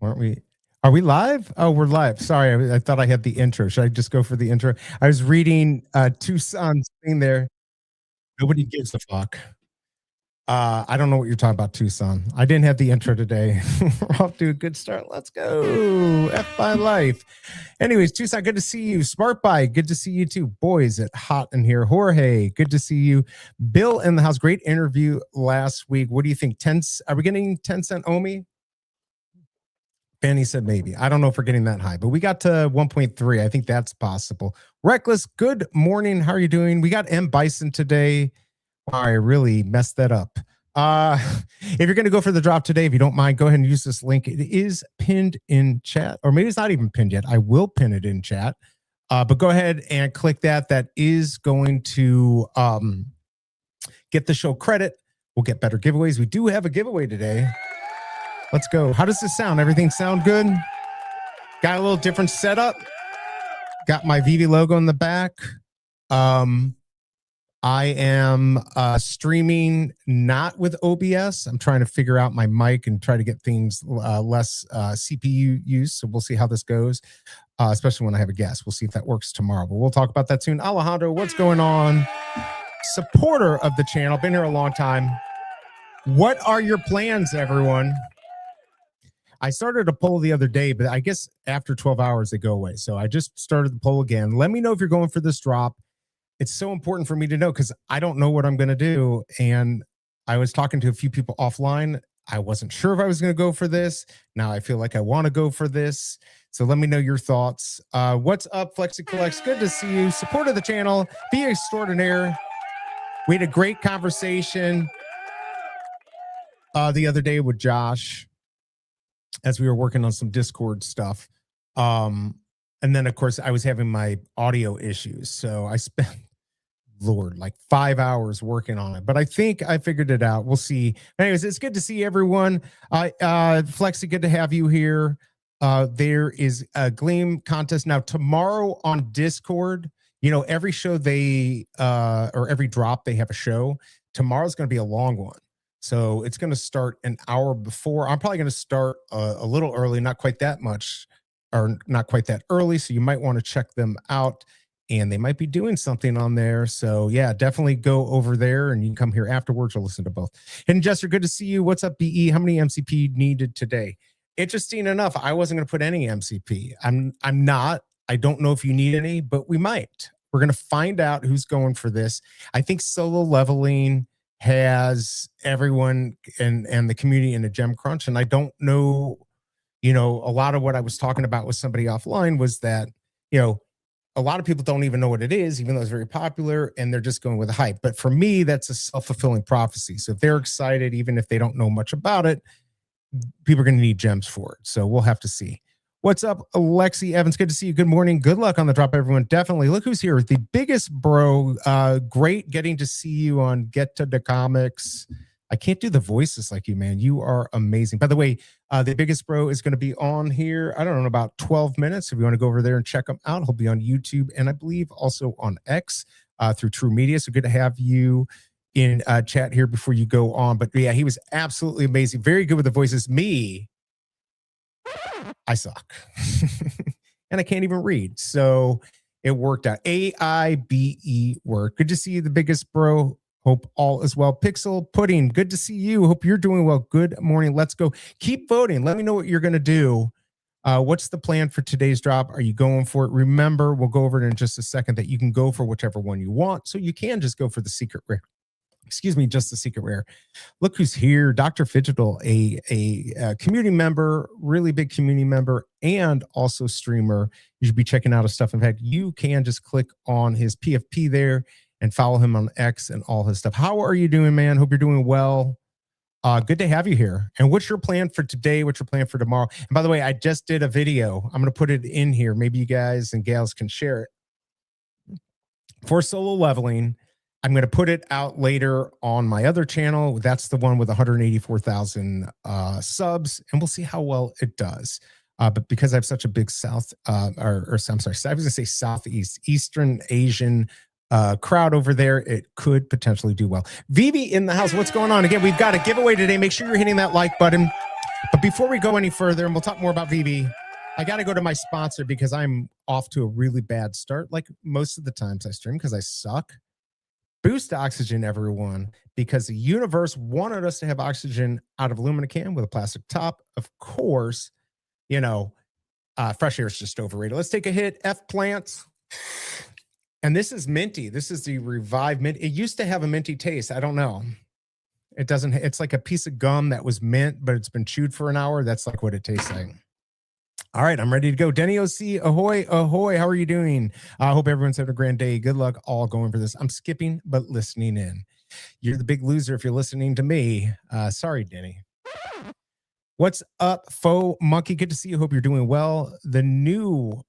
Aren't we? Are we live? Oh, we're live. Sorry, I thought I had the intro. Should I just go for the intro? I was reading Tucson's thing there. Nobody gives a fuck. I don't know what you're talking about, Tucson. I didn't have the intro today. We're off to a good start. Let's go. F by life. Anyways, Tucson, good to see you. Smart Buy, good to see you too. Boy, is it hot in here. Jorge, good to see you. Bill in the house, great interview last week. What do you think? Are we getting 10-cent Omi? Benny said maybe. I don't know if we're getting that high, but we got to 1.3. I think that's possible. Reckless, good morning. How are you doing? We got M. Bison today. Wow, I really messed that up. If you're going to go for the drop today, if you don't mind, go ahead and use this link. It is pinned in chat, or maybe it's not even pinned yet. I will pin it in chat. But go ahead and click that. That is going to get the show credit. We'll get better giveaways. We do have a giveaway today. Let's go. How does this sound? Everything sound good? Got a little different setup. Got my Veve logo in the back. I am streaming not with OBS. I'm trying to figure out my mic and try to get things less CPU use. So we'll see how this goes, especially when I have a guest. We'll see if that works tomorrow, but we'll talk about that soon. Alejandro, what's going on? Supporter of the channel, been here a long time. What are your plans, everyone? I started a poll the other day, but I guess after 12 hours, they go away. So I just started the poll again. Let me know if you're going for this drop. It's so important for me to know because I don't know what I'm going to do. And I was talking to a few people offline. I wasn't sure if I was going to go for this. Now I feel like I want to go for this. So let me know your thoughts. What's up, Flexi Collects? Good to see you. Support of the channel. Be extraordinaire. We had a great conversation the other day with Josh as we were working on some Discord stuff. And then, of course, I was having my audio issues. So I spent, Lord, like 5 hours working on it. But I think I figured it out. We'll see. Anyways, it's good to see everyone. Flexi, good to have you here. There is a Gleam contest. Now, tomorrow on Discord, you know, every show or every drop, they have a show. Tomorrow's going to be a long one. So it's going to start an hour before. I'm probably going to start a little early, not quite that much, or not quite that early. So you might want to check them out, and they might be doing something on there. So yeah, definitely go over there, and you can come here afterwards or listen to both. Hidden Jester, good to see you. What's up, BE? How many MCP needed today? Interesting enough, I wasn't going to put any MCP. I'm not. I don't know if you need any, but we might. We're going to find out who's going for this. I think solo leveling has everyone and the community in a gem crunch. And I don't know, you know, a lot of what I was talking about with somebody offline was that, you know, a lot of people don't even know what it is, even though it's very popular, and they're just going with the hype. But for me, that's a self-fulfilling prophecy. So if they're excited, even if they don't know much about it, people are going to need gems for it. So we'll have to see. What's up, Alexi Evans? Good to see you. Good morning. Good luck on the drop, everyone. Definitely. Look who's here. The biggest bro. Great getting to see you on Get to the Comics. I can't do the voices like you, man. You are amazing. By the way, the biggest bro is going to be on here, I don't know, in about 12 minutes. If you want to go over there and check him out, he'll be on YouTube and I believe also on X through True Media. So good to have you in chat here before you go on. But yeah, he was absolutely amazing. Very good with the voices. Me, I suck. And I can't even read. So it worked out. AIBE work. Good to see you, the biggest bro. Hope all is well. Pixel Pudding, good to see you. Hope you're doing well. Good morning. Let's go. Keep voting. Let me know what you're going to do. What's the plan for today's drop? Are you going for it? Remember, we'll go over it in just a second that you can go for whichever one you want. So you can just go for the secret rare. Excuse me, just the secret rare. Look who's here. Dr. Fidgetal, a community member, really big community member, and also streamer. You should be checking out his stuff. In fact, you can just click on his PFP there and follow him on X and all his stuff. How are you doing, man? Hope you're doing well. Good to have you here. And what's your plan for today? What's your plan for tomorrow? And by the way, I just did a video. I'm going to put it in here. Maybe you guys and gals can share it. For solo leveling, I'm going to put it out later on my other channel. That's the one with 184,000 subs, and we'll see how well it does. But because I have such a big I'm sorry, I was going to say Southeast, Eastern Asian crowd over there, it could potentially do well. Veve in the house. What's going on? Again, we've got a giveaway today. Make sure you're hitting that like button. But before we go any further, and we'll talk more about Veve, I got to go to my sponsor because I'm off to a really bad start. Like most of the times I stream because I suck. Boost Oxygen, everyone, because the universe wanted us to have oxygen out of aluminum can with a plastic top. Of course, you know, fresh air is just overrated. Let's take a hit. F plants. And this is minty. This is the revived mint. It used to have a minty taste. I don't know. It doesn't. It's like a piece of gum that was mint, but it's been chewed for an hour. That's like what it tastes like. All right, I'm ready to go. Denny OC, ahoy, ahoy. How are you doing? I hope everyone's having a grand day. Good luck all going for this. I'm skipping, but listening in. You're the big loser if you're listening to me. Sorry, Denny. What's up, Faux Monkey? Good to see you. Hope you're doing well. The new,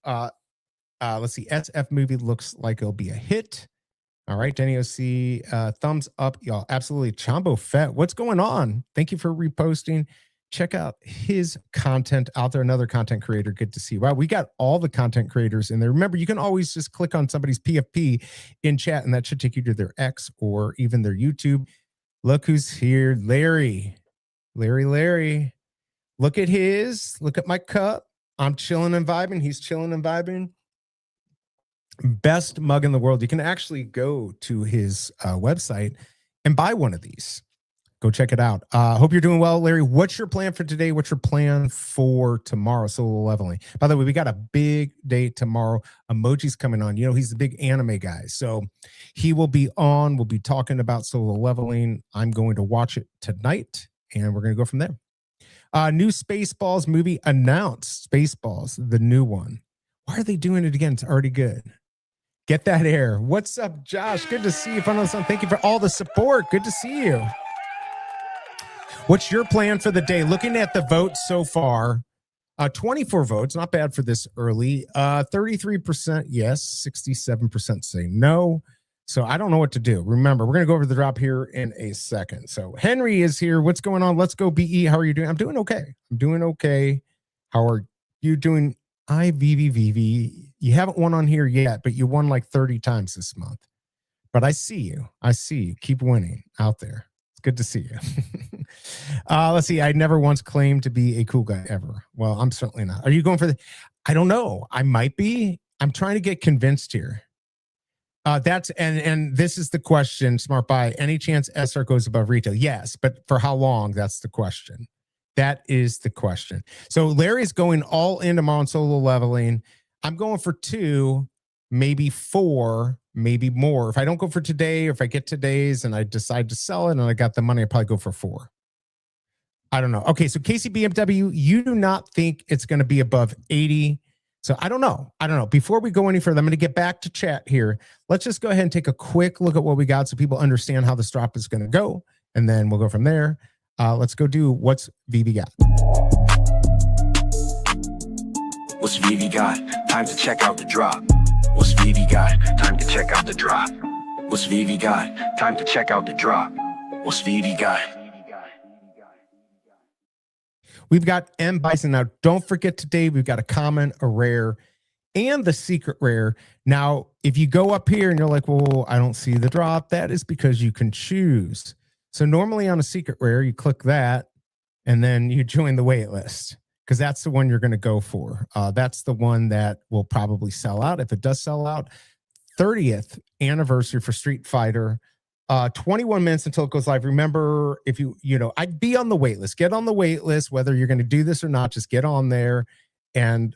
let's see, SF movie looks like it'll be a hit. All right, Denny OC, thumbs up, y'all. Absolutely. Chombo Fett, what's going on? Thank you for reposting. Check out his content out there. Another content creator. Good to see. Wow, we got all the content creators in there. Remember, you can always just click on somebody's PFP in chat, and that should take you to their X or even their YouTube. Look who's here. Larry. Look at his. Look at my cup. I'm chilling and vibing. He's chilling and vibing. Best mug in the world. You can actually go to his website and buy one of these. Go check it out. Hope you're doing well, Larry. What's your plan for today? What's your plan for tomorrow? Solo leveling. By the way, we got a big day tomorrow. Emoji's coming on. You know, he's the big anime guy. So he will be on. We'll be talking about solo leveling. I'm going to watch it tonight, and we're going to go from there. New Spaceballs movie announced. Spaceballs, the new one. Why are they doing it again? It's already good. Get that air. What's up, Josh? Good to see you. Thank you for all the support. Good to see you. What's your plan for the day? Looking at the votes so far, 24 votes, not bad for this early. 33% yes, 67% say no. So I don't know what to do. Remember, we're going to go over the drop here in a second. So Henry is here. What's going on? Let's go, BE. How are you doing? I'm doing okay. How are you doing? Veve. You haven't won on here yet, but you won like 30 times this month. But I see you. Keep winning out there. It's good to see you. Let's see. I never once claimed to be a cool guy ever. Well, I'm certainly not. Are you going for the? I don't know. I might be. I'm trying to get convinced here. That's and this is the question. Smart buy. Any chance SR goes above retail? Yes, but for how long? That's the question. That is the question. So Larry's going all in tomorrow on solo leveling. I'm going for 2, maybe 4, maybe more. If I don't go for today, or if I get today's and I decide to sell it and I got the money, I probably go for 4. I don't know. Okay, so KCBMW, you do not think it's going to be above 80. So I don't know. Before we go any further, I'm going to get back to chat here. Let's just go ahead and take a quick look at what we got so people understand how this drop is going to go. And then we'll go from there. Let's go do what's Veve got. What's Veve got? Time to check out the drop. What's Veve got? Time to check out the drop. What's Veve got? Time to check out the drop. What's Veve got? We've got M Bison. Now, don't forget today, we've got a common, a rare, and the secret rare. Now, if you go up here and you're like, well, I don't see the drop, that is because you can choose. So normally on a secret rare, you click that, and then you join the wait list, because that's the one you're going to go for. That's the one that will probably sell out. If it does sell out, 30th anniversary for Street Fighter. 21 minutes until it goes live. Remember, if I'd be on the wait list. Get on the wait list, whether you're going to do this or not. Just get on there, and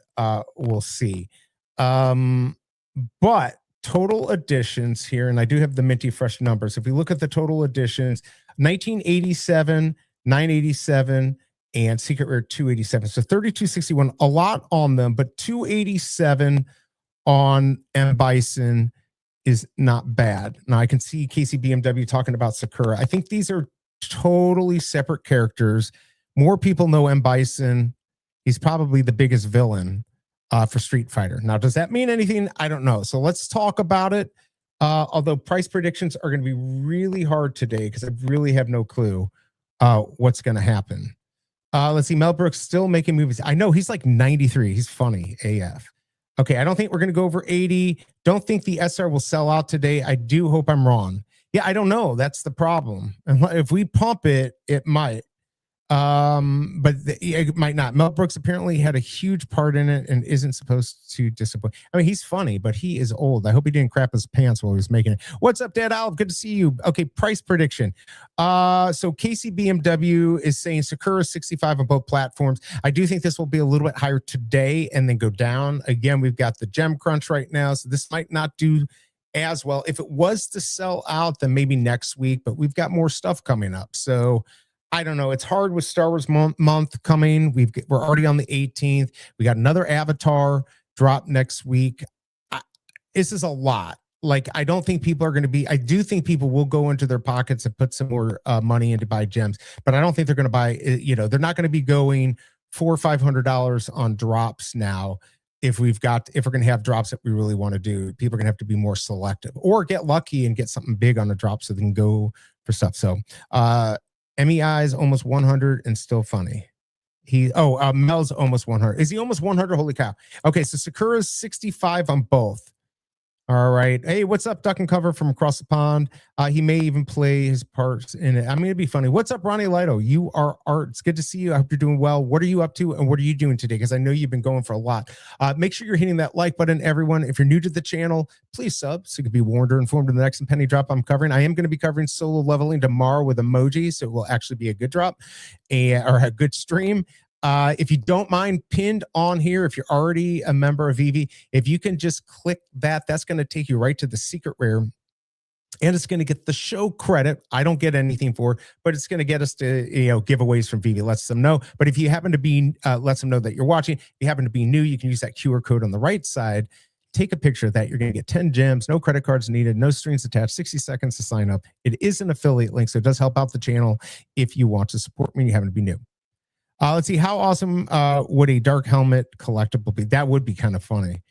we'll see. But total editions here, and I do have the minty fresh numbers. If we look at the total editions, 1987, 987, and secret rare 287. So 3261, a lot on them, but 287 on M Bison is not bad. Now I can see KCBMW talking about Sakura. I think these are totally separate characters. More people know M Bison. He's probably the biggest villain for Street Fighter. Now, does that mean anything? I don't know. So let's talk about it. Although price predictions are going to be really hard today because I really have no clue what's going to happen. Let's see. Mel Brooks still making movies. I know he's like 93. He's funny AF. Okay, I don't think we're going to go over 80. Don't think the SR will sell out today. I do hope I'm wrong. Yeah, I don't know. That's the problem. And if we pump it, it might. It might not. Mel Brooks apparently had a huge part in it and isn't supposed to disappoint. I mean, he's funny, but he is old. I hope he didn't crap his pants while he was making it. What's up, Dad Olive? Good to see you. Okay, price prediction. So Casey BMW is saying Sakura 65 on both platforms. I do think this will be a little bit higher today and then go down. Again, we've got the gem crunch right now, so this might not do as well. If it was to sell out, then maybe next week, but we've got more stuff coming up. So I don't know. It's hard with Star Wars month coming. We're already on the 18th. We got another Avatar drop next week. This is a lot. Like, I don't think people are going to be, I do think people will go into their pockets and put some more money in to buy gems, but I don't think they're going to buy, they're not going to be going $400 or $500 on drops now. If we're going to have drops that we really want to do, people are going to have to be more selective or get lucky and get something big on the drop so they can go for stuff. So, MEI is almost 100 and still funny. Mel's almost 100. Is he almost 100? Holy cow. Okay, so Sakura's 65 on both. All right. Hey, what's up, Duck and Cover from across the pond? He may even play his parts in it. I mean, it'd be funny. What's up, Ronnie Lido? You are art. It's good to see you. I hope you're doing well. What are you up to and what are you doing today? Because I know you've been going for a lot. Make sure you're hitting that like button, everyone. If you're new to the channel, please sub so you can be warned or informed of the next penny drop I'm covering. I am going to be covering solo leveling tomorrow with emoji, so it will actually be a good drop or a good stream. If you don't mind, pinned on here, if you're already a member of Veve, if you can just click that, that's going to take you right to the secret rare. And it's going to get the show credit. I don't get anything for, but it's going to get us to, giveaways from Veve. Lets them know. But if you happen to be, lets them know that you're watching. If you happen to be new, you can use that QR code on the right side. Take a picture of that. You're going to get 10 gems, no credit cards needed, no strings attached, 60 seconds to sign up. It is an affiliate link, so it does help out the channel if you want to support me and you happen to be new. Let's see. How awesome would a dark helmet collectible be? That would be kind of funny.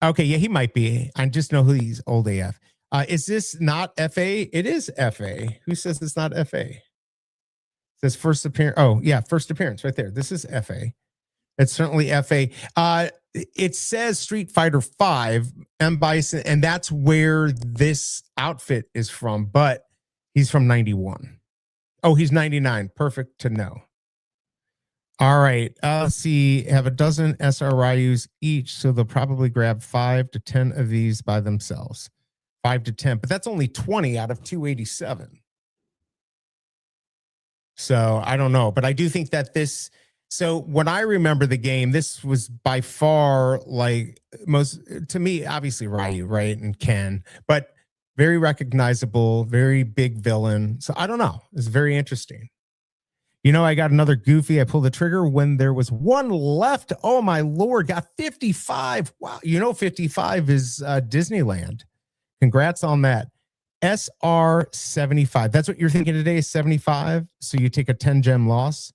Okay, yeah, he might be. I just know who he's old AF. Is this not FA? It is FA. Who says it's not FA? It says first appearance. Oh, yeah, first appearance right there. This is FA. It's certainly FA. It says Street Fighter 5, M. Bison, and that's where this outfit is from, but he's from 91. Oh, he's 99. Perfect to know. All right, let's see. Have a dozen SRIUs each, so they'll probably grab 5 to 10 of these by themselves. 5 to 10, but that's only 20 out of 287. So I don't know, but I do think that this. So when I remember the game, this was by far like most, to me, obviously Ryu, right, and Ken, but very recognizable, very big villain. So I don't know. It's very interesting. I got another Goofy. I pulled the trigger when there was one left. Oh, my Lord. Got 55. Wow. 55 is Disneyland. Congrats on that. SR 75. That's what you're thinking today is 75. So you take a 10 gem loss.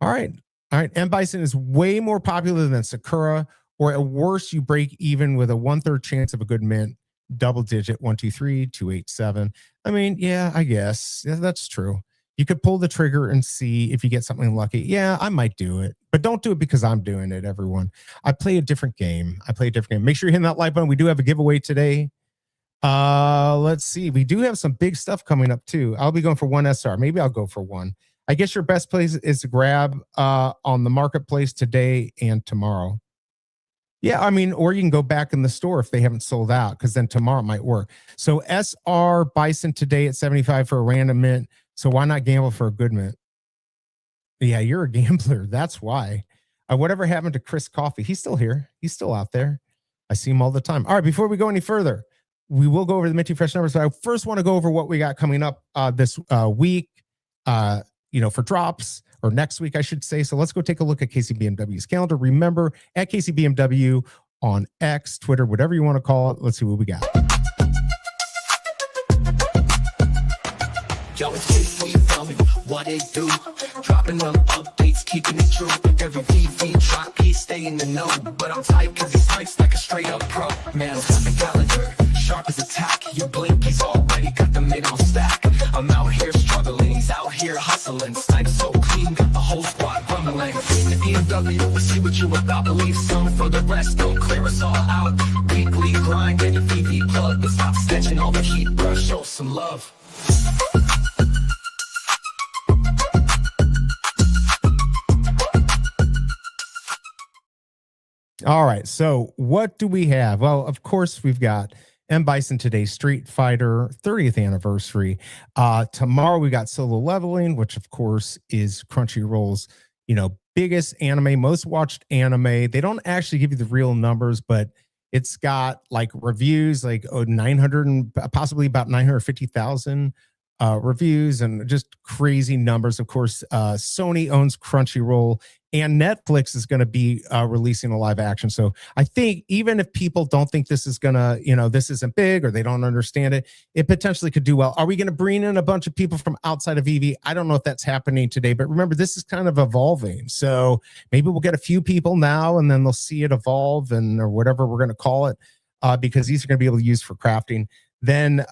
All right. All right. M. Bison is way more popular than Sakura, or at worst, you break even with a 1/3 chance of a good mint. Double digit 1, 2, 3, 2, 8, 7. I mean, yeah, I guess. Yeah, that's true. You could pull the trigger and see if you get something lucky. Yeah, I might do it, but don't do it because I'm doing it, everyone. I play a different game. Make sure you're hitting that like button. We do have a giveaway today. Let's see. We do have some big stuff coming up too. I'll be going for 1 SR. Maybe I'll go for 1. I guess your best place is to grab on the marketplace today and tomorrow. Yeah, I mean, or you can go back in the store if they haven't sold out, because then tomorrow it might work. So SR Bison today at 75 for a random mint. So why not gamble for a good mint? Yeah, you're a gambler. That's why. Whatever happened to Chris Coffee? He's still here. He's still out there. I see him all the time. All right, before we go any further, we will go over the Minty Fresh numbers. So I first want to go over what we got coming up this week, for drops, or next week, I should say. So let's go take a look at KCBMW's calendar. Remember, at KCBMW on X, Twitter, whatever you want to call it. Let's see what we got. Yo, it's Kid for you, tell me what it do. Dropping them updates, keeping it true. Every VV drop, he stay in the know. But I'm tight cause he's nice like a straight up pro. Man, I'm calendar. sharp as a tack. You blink, he's already got the mid on stack. I'm out here struggling, he's out here hustling. Snipes so clean, got the whole squad rumbling. The BMW, we'll see what you about. Leave some for the rest, don't clear us all out. Weekly grind, get a VV plug, but stop snatching all the heat, bro. Show some love. All right. So what do we have? Well, of course, we've got Bison today, Street Fighter 30th anniversary. Tomorrow we got Solo Leveling, which of course is Crunchyroll's, biggest anime, most watched anime. They don't actually give you the real numbers, but it's got like reviews, like 900 and possibly about 950,000 reviews and just crazy numbers. Of course, Sony owns Crunchyroll, and Netflix is going to be releasing a live action. So I think even if people don't think this is going to, this isn't big or they don't understand it, it potentially could do well. Are we going to bring in a bunch of people from outside of Veve? I don't know if that's happening today, but remember, this is kind of evolving. So maybe we'll get a few people now and then they'll see it evolve or whatever we're going to call it, because these are going to be able to use for crafting. Then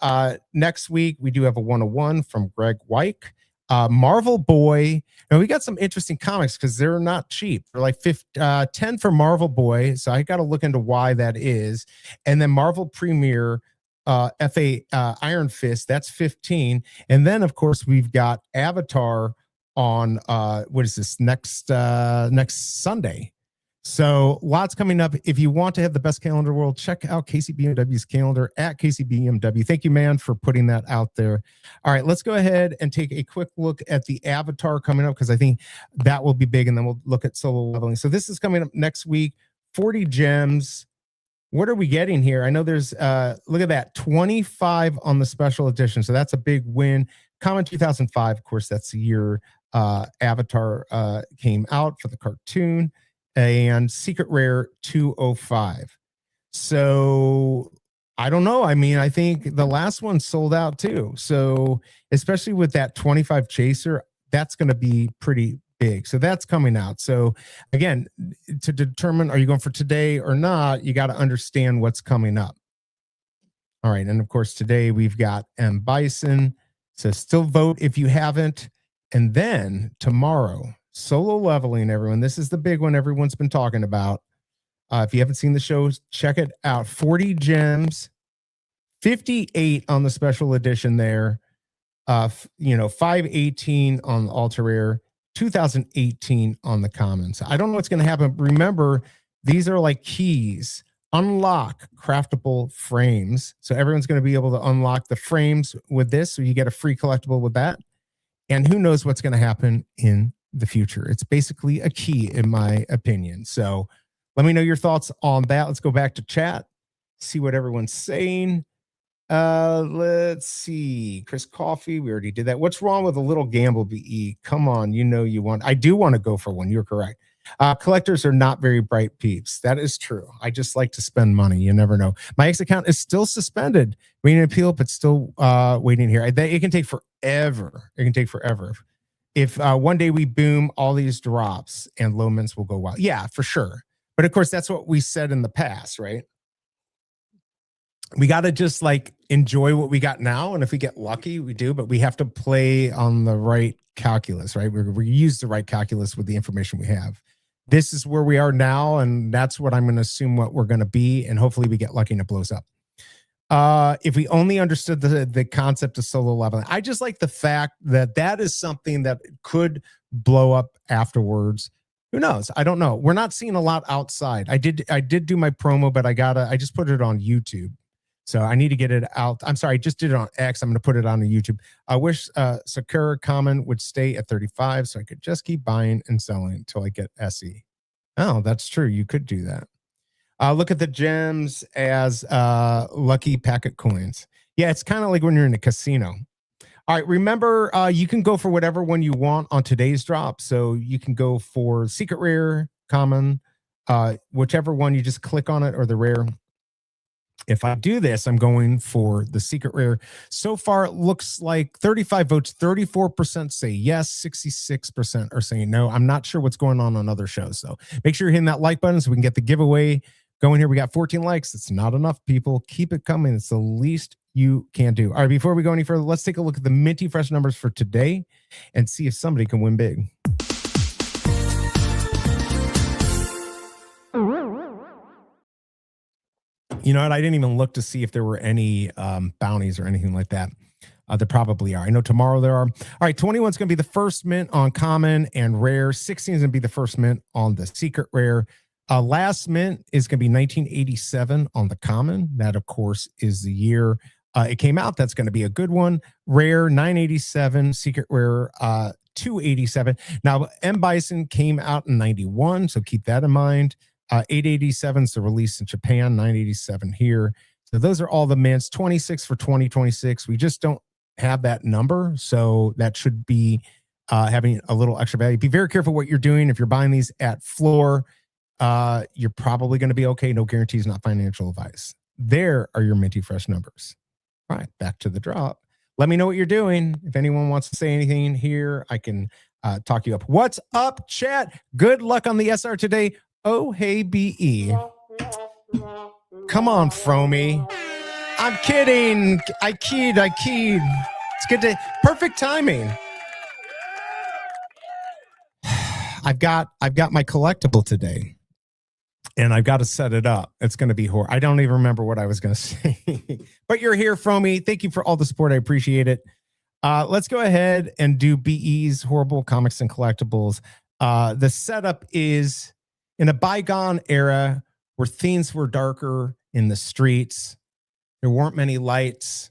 next week, we do have a 101 from Greg Wyke. Marvel Boy. And we got some interesting comics because they're not cheap. They're like 10 for Marvel Boy. So I got to look into why that is. And then Marvel Premiere FA Iron Fist, that's 15. And then, of course, we've got Avatar on what is this, next Sunday. So lots coming up. If you want to have the best calendar in the world, check out KCBMW's calendar at KCBMW. Thank you, man, for putting that out there. All right, let's go ahead and take a quick look at the Avatar coming up, because I think that will be big, and then we'll look at Solo Leveling. So this is coming up next week, 40 gems. What are we getting here? I know there's, look at that, 25 on the special edition. So that's a big win. Common 2005, of course, that's the year Avatar came out for the cartoon. And Secret Rare 205. So I don't know. I mean, I think the last one sold out too. So especially with that 25 chaser, that's going to be pretty big. So that's coming out. So again, to determine, are you going for today or not, you got to understand what's coming up. All right. And of course, today we've got Bison. So still vote if you haven't. And then tomorrow, Solo Leveling, everyone. This is the big one everyone's been talking about. If you haven't seen the show, check it out. 40 gems, 58 on the special edition there. 518 on the ultra rare, 2018 on the commons. I don't know what's going to happen. Remember, these are like keys. Unlock craftable frames. So everyone's going to be able to unlock the frames with this. So you get a free collectible with that. And who knows what's going to happen in the future. It's basically a key, in my opinion. So let me know your thoughts on that. Let's go back to chat, see what everyone's saying. Let's see. Chris Coffee, we already did that. What's wrong with a little gamble, BE? Come on, you want. I do want to go for one. You're correct. Collectors are not very bright peeps. That is true. I just like to spend money. You never know. My X account is still suspended, waiting to appeal, but still waiting here. It can take forever. It can take forever. If one day we boom, all these drops and low mints will go wild. Yeah, for sure. But of course, that's what we said in the past, right? We got to just like enjoy what we got now. And if we get lucky, we do, but we have to play on the right calculus, right? We use the right calculus with the information we have. This is where we are now. And that's what I'm going to assume what we're going to be. And hopefully we get lucky and it blows up. If we only understood the concept of solo leveling, I just like the fact that is something that could blow up afterwards. Who knows? I don't know. We're not seeing a lot outside. I did do my promo, but I just put it on YouTube. So I need to get it out. I'm sorry, I just did it on X. I'm going to put it on YouTube. I wish Sakura Common would stay at 35 so I could just keep buying and selling until I get SE. Oh, that's true. You could do that. Look at the gems as lucky packet coins. Yeah, it's kind of like when you're in a casino. All right, remember, you can go for whatever one you want on today's drop. So you can go for secret rare, common, whichever one you just click on it, or the rare. If I do this, I'm going for the secret rare. So far, it looks like 35 votes, 34% say yes, 66% are saying no. I'm not sure what's going on other shows, so make sure you're hitting that like button so we can get the giveaway Go in here. We got 14 likes. It's not enough, people. Keep it coming. It's the least you can do. All right, before we go any further, let's take a look at the Minty Fresh numbers for today and see if somebody can win big. You know what? I didn't even look to see if there were any bounties or anything like that. There probably are. I know tomorrow there are. All right, 21 is going to be the first mint on common and rare. 16 is going to be the first mint on the secret rare. Last mint is going to be 1987 on the common. That, of course, is the year it came out. That's going to be a good one. Rare, 987. Secret rare, 287. Now, M. Bison came out in 91, so keep that in mind. 887 is the release in Japan, 987 here. So those are all the mints. 26 for 2026. We just don't have that number, so that should be having a little extra value. Be very careful what you're doing. If you're buying these at floor, you're probably going to be okay. No guarantees, not financial advice. There are your Minty Fresh numbers. All right, back to the drop. Let me know what you're doing. If anyone wants to say anything here, I can talk you up. What's up, chat? Good luck on the SR today. Oh, hey, BE. Come on, Fromy. I'm kidding. I keyed. It's good to perfect timing. I've got my collectible today, and I've got to set it up. It's going to be horrible. I don't even remember what I was going to say, but you're here, Fromy. Thank you for all the support. I appreciate it. Let's go ahead and do BE's Horrible Comics and Collectibles. The setup is in a bygone era where things were darker in the streets. There weren't many lights.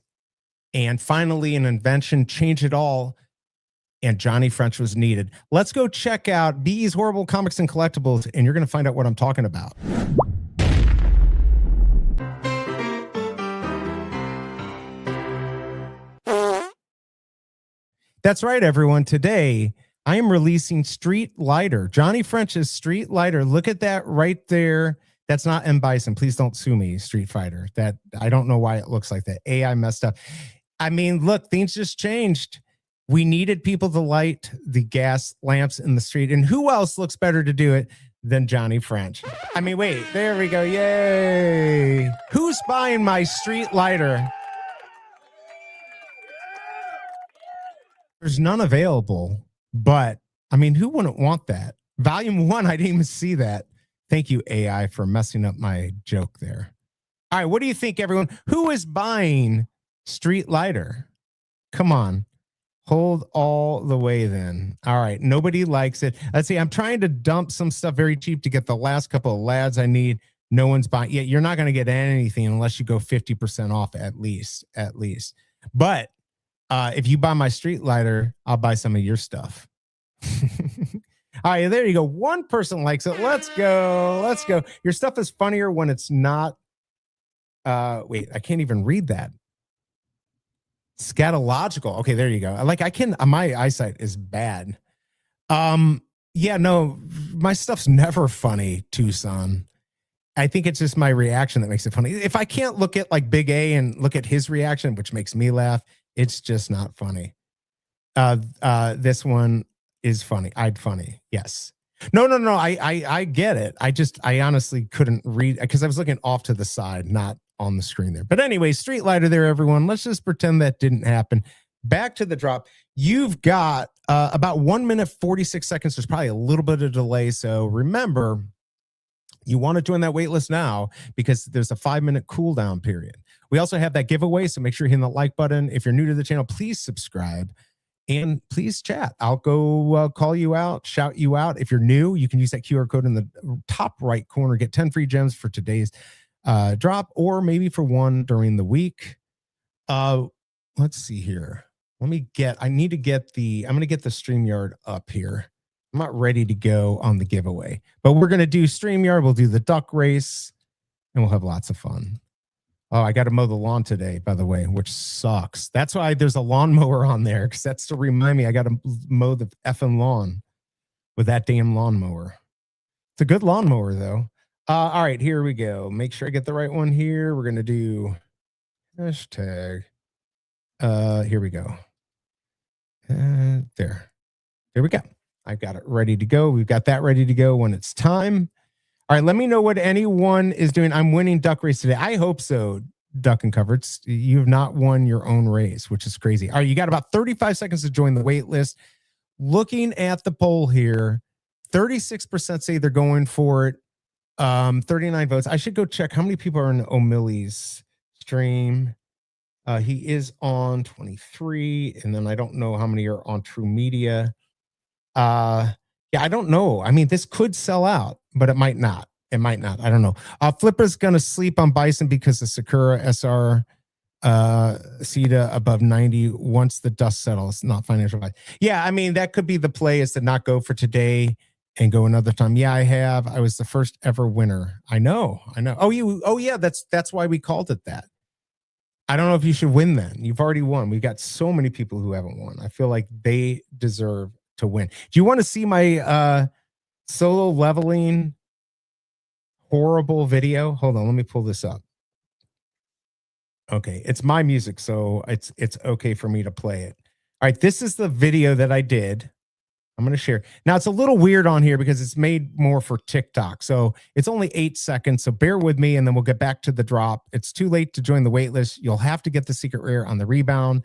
And finally, an invention changed it all. And Johnny French was needed. Let's go check out BE's Horrible Comics and Collectibles, and you're going to find out what I'm talking about. That's right, everyone. Today, I am releasing Street Lighter. Johnny French's Street Lighter. Look at that right there. That's not M. Bison. Please don't sue me, Street Fighter. That I don't know why it looks like that. AI messed up. I mean, look, things just changed. We needed people to light the gas lamps in the street. And who else looks better to do it than Johnny French? I mean, wait, there we go. Yay. Who's buying my Street Lighter? There's none available. But I mean, who wouldn't want that? Volume 1, I didn't even see that. Thank you, AI, for messing up my joke there. All right, what do you think, everyone? Who is buying Street Lighter? Come on. Hold all the way then. All right, nobody likes it. Let's see, I'm trying to dump some stuff very cheap to get the last couple of lads I need. No one's buying. Yeah, you're not going to get anything unless you go 50% off at least. But if you buy my Street Lighter, I'll buy some of your stuff. All right, there you go. One person likes it. Let's go. Your stuff is funnier when it's not. Wait, I can't even read that. Scatological. Okay, there you go. My eyesight is bad. Yeah, no, my stuff's never funny, Tucson. I think it's just my reaction that makes it funny. If I can't look at like Big A and look at his reaction, which makes me laugh, it's just not funny. This one is funny. Funny. Yes. No. I get it. I honestly couldn't read because I was looking off to the side, not on the screen there. But anyway, Street Lighter there, everyone. Let's just pretend that didn't happen. Back to the drop. You've got about 1 minute, 46 seconds. There's probably a little bit of delay. So remember, you want to join that wait list now because there's a 5-minute cooldown period. We also have that giveaway, so make sure you're hitting the like button. If you're new to the channel, please subscribe and please chat. I'll go call you out, shout you out. If you're new, you can use that QR code in the top right corner. Get 10 free gems for today's drop or maybe for one during the week. Let's see here. I'm going to get the StreamYard up here. I'm not ready to go on the giveaway, but we're going to do StreamYard. We'll do the duck race and we'll have lots of fun. Oh, I got to mow the lawn today, by the way, which sucks. That's why there's a lawnmower on there, because that's to remind me I got to mow the effing lawn with that damn lawnmower. It's a good lawnmower, though. All right, here we go. Make sure I get the right one here. We're going to do hashtag. Here we go. There we go. I've got it ready to go. We've got that ready to go when it's time. All right, let me know what anyone is doing. I'm winning duck race today. I hope so, duck and cover. You've not won your own race, which is crazy. All right, you got about 35 seconds to join the wait list. Looking at the poll here, 36% say they're going for it. 39 votes. I should go check how many people are in O'Malley's stream. He is on 23, and then I don't know how many are on True Media. Yeah, I don't know. I mean, this could sell out, but it might not. It might not. I don't know. Flipper's gonna sleep on Bison because the Sakura SR CETA above 90 once the dust settles, not financial advice. Yeah, I mean, that could be the play, is to not go for today and go another time. Yeah, I have. I was the first ever winner. I know. Oh yeah, that's why we called it that. I don't know if you should win then. You've already won. We've got so many people who haven't won. I feel like they deserve to win. Do you want to see my solo leveling horrible video? Hold on, let me pull this up. Okay, it's my music, so it's okay for me to play it. All right, this is the video that I did. I'm going to share. Now, it's a little weird on here because it's made more for TikTok. So it's only 8 seconds. So bear with me, and then we'll get back to the drop. It's too late to join the wait list. You'll have to get the secret rare on the rebound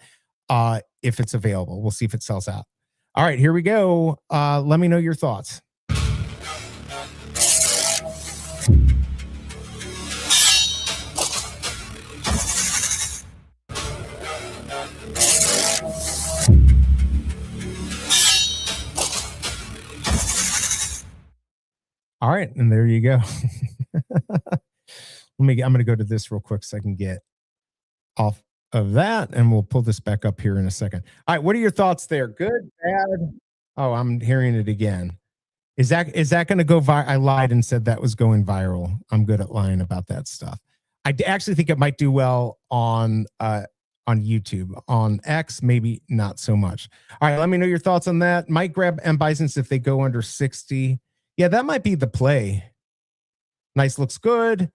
if it's available. We'll see if it sells out. All right, here we go. Let me know your thoughts. All right, and there you go. I'm going to go to this real quick so I can get off of that, and we'll pull this back up here in a second. All right, what are your thoughts there? Good, bad? Oh, I'm hearing it again. Is that going to go viral? I lied and said that was going viral. I'm good at lying about that stuff. I actually think it might do well on YouTube. On X, maybe not so much. All right, let me know your thoughts on that. Might grab M Bisons if they go under 60. Yeah, that might be the play. Nice, looks good.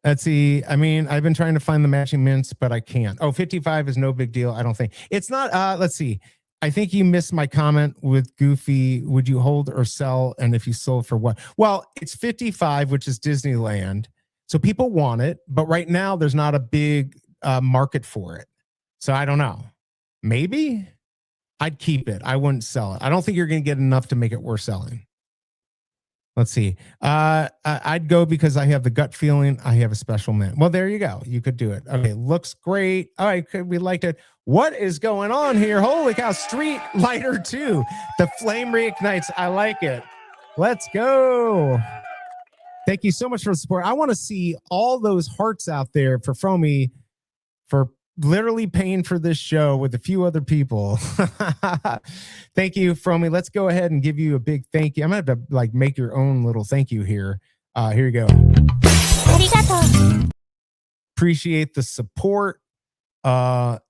Let's see. I mean, I've been trying to find the matching mints, but I can't. Oh, 55 is no big deal. I don't think. It's not. Let's see. I think you missed my comment with Goofy. Would you hold or sell? And if you sold, for what? Well, it's 55, which is Disneyland. So people want it. But right now, there's not a big market for it. So I don't know. Maybe I'd keep it. I wouldn't sell it. I don't think you're going to get enough to make it worth selling. Let's see. I'd go because I have the gut feeling I have a special mint. Well, there you go. You could do it. Okay, looks great. All right, we liked it. What is going on here? Holy cow, Street Lighter 2. The flame reignites. I like it. Let's go. Thank you so much for the support. I want to see all those hearts out there for Fromy for literally paying for this show with a few other people. Thank you, Fromy. Let's go ahead and give you a big thank you. I'm gonna have to like make your own little thank you here. Here you go. Appreciate the support. Yeah,